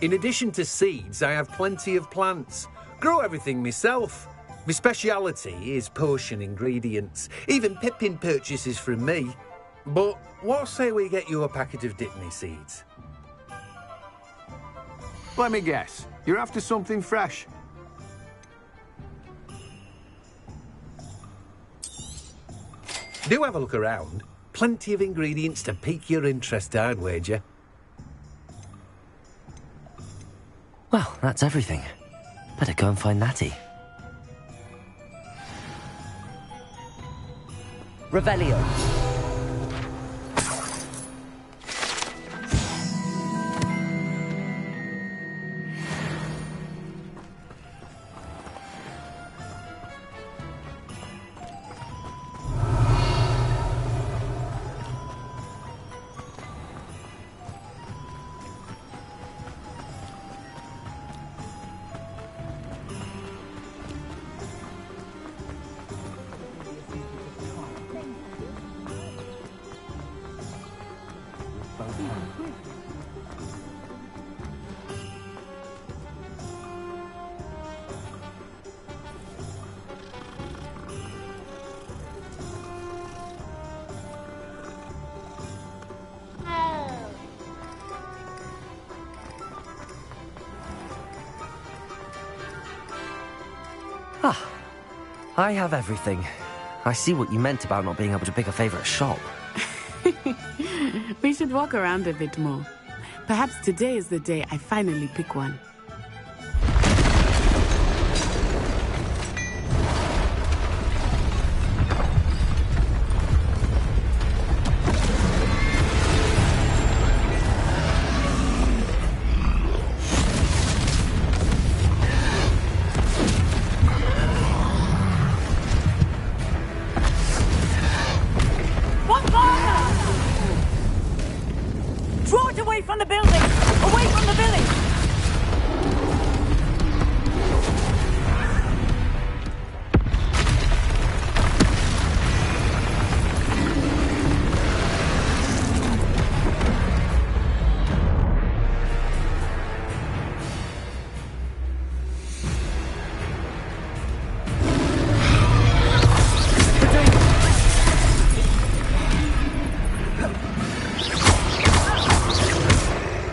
In addition to seeds, I have plenty of plants. Grow everything myself. My speciality is potion ingredients. Even Pippin purchases from me. But what say we get you a packet of Dittany seeds? Let me guess. You're after something fresh. Do have a look around. Plenty of ingredients to pique your interest, I'd wager. Well, that's everything. Better go and find Natty. Revelio. Ah, I have everything. I see what you meant about not being able to pick a favourite shop. We should walk around a bit more. Perhaps today is the day I finally pick one.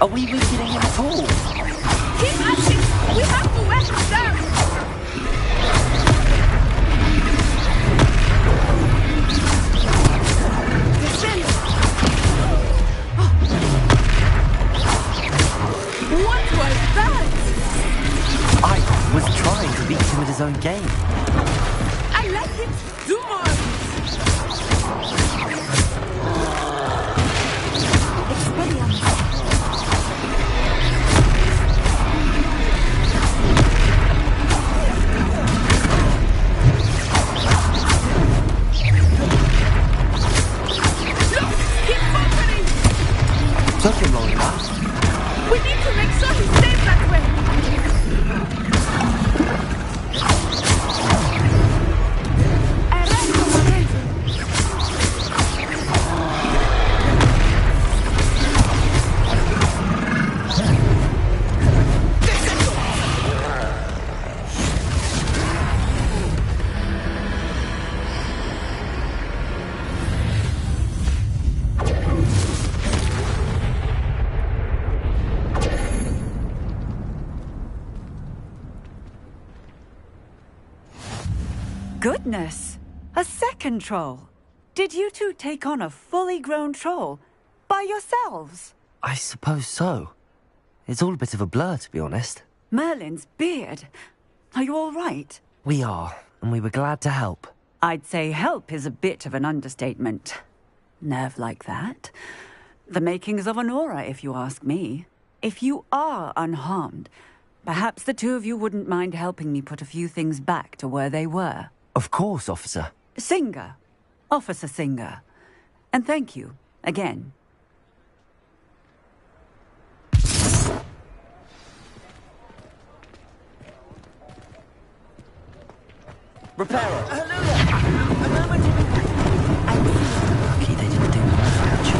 Are we weakening him at all? Keep at it! We have to wet him down! Descend! What was that? I was trying to beat him at his own game. I like it! Do more! Took him long enough. We need to make sure he stays that way. Goodness! A second troll! Did you two take on a fully grown troll? By yourselves? I suppose so. It's all a bit of a blur, to be honest. Merlin's beard. Are you all right? We are, and we were glad to help. I'd say help is a bit of an understatement. Nerve like that. The makings of an aura, if you ask me. If you are unharmed, perhaps the two of you wouldn't mind helping me put a few things back to where they were. Of course, officer. Singer. Officer Singer. And thank you, again. Repairer! Hello there! A moment. Lucky they didn't do much.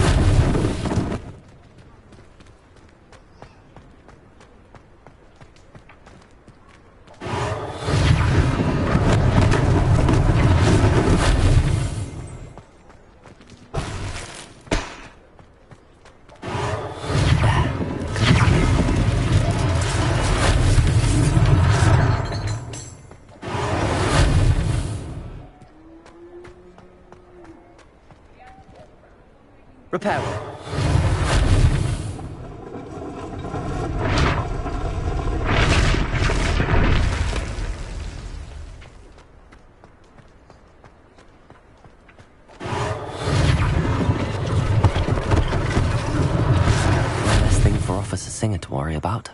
Repairer. One less thing for Officer Singer to worry about.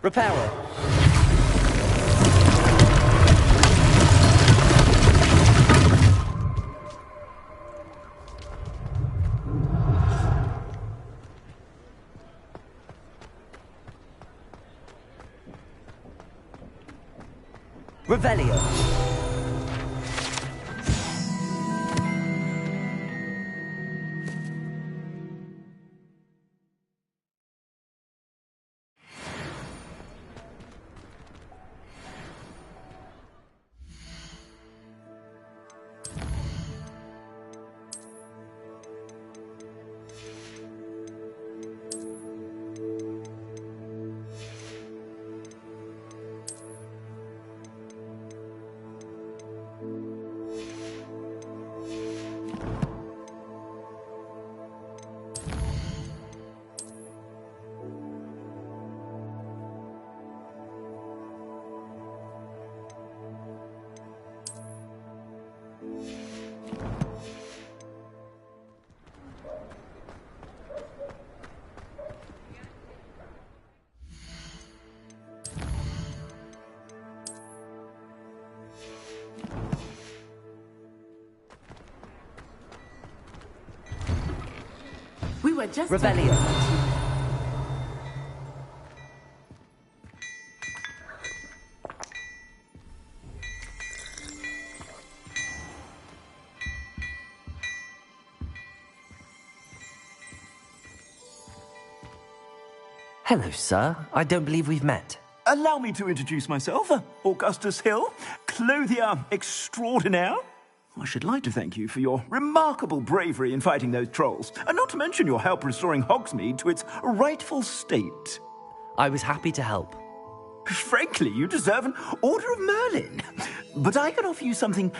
Repairer. Revelio. We were just... Revelio. Hello, sir. I don't believe we've met. Allow me to introduce myself, Augustus Hill, clothier extraordinaire. I should like to thank you for your remarkable bravery in fighting those trolls, and not to mention your help restoring Hogsmeade to its rightful state. I was happy to help. Frankly, you deserve an Order of Merlin. But I can offer you something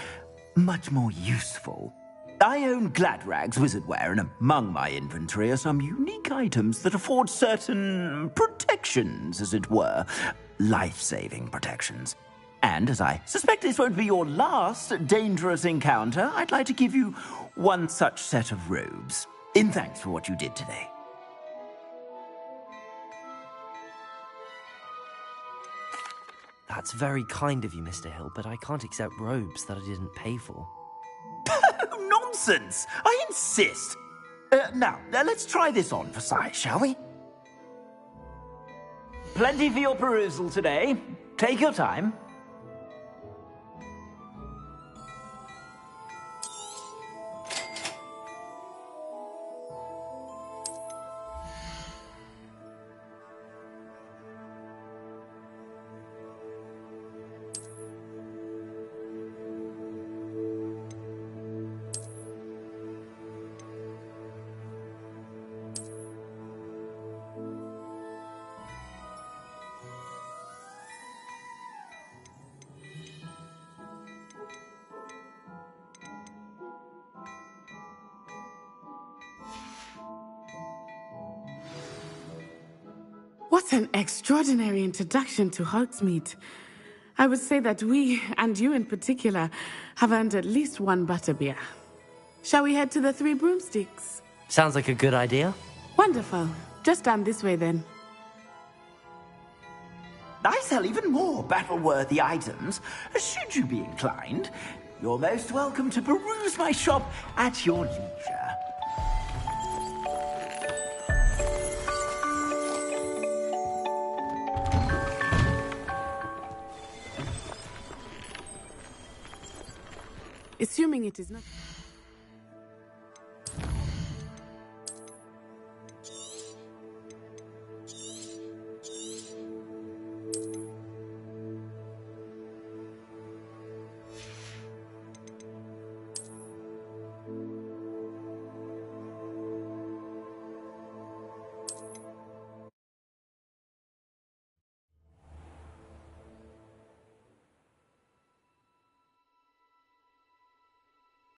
much more useful. I own Gladrag's wizardware, and among my inventory are some unique items that afford certain protections, as it were. Life-saving protections. And as I suspect this won't be your last dangerous encounter, I'd like to give you one such set of robes, in thanks for what you did today. That's very kind of you, Mr. Hill, but I can't accept robes that I didn't pay for. Nonsense! I insist! Now, let's try this on for size, shall we? Plenty for your perusal today. Take your time. What an extraordinary introduction to Hogsmeade. I would say that we, and you in particular, have earned at least one butterbeer. Shall we head to the Three Broomsticks? Sounds like a good idea. Wonderful. Just down this way then. I sell even more battle-worthy items. Should you be inclined, you're most welcome to peruse my shop at your leisure. Assuming it is not...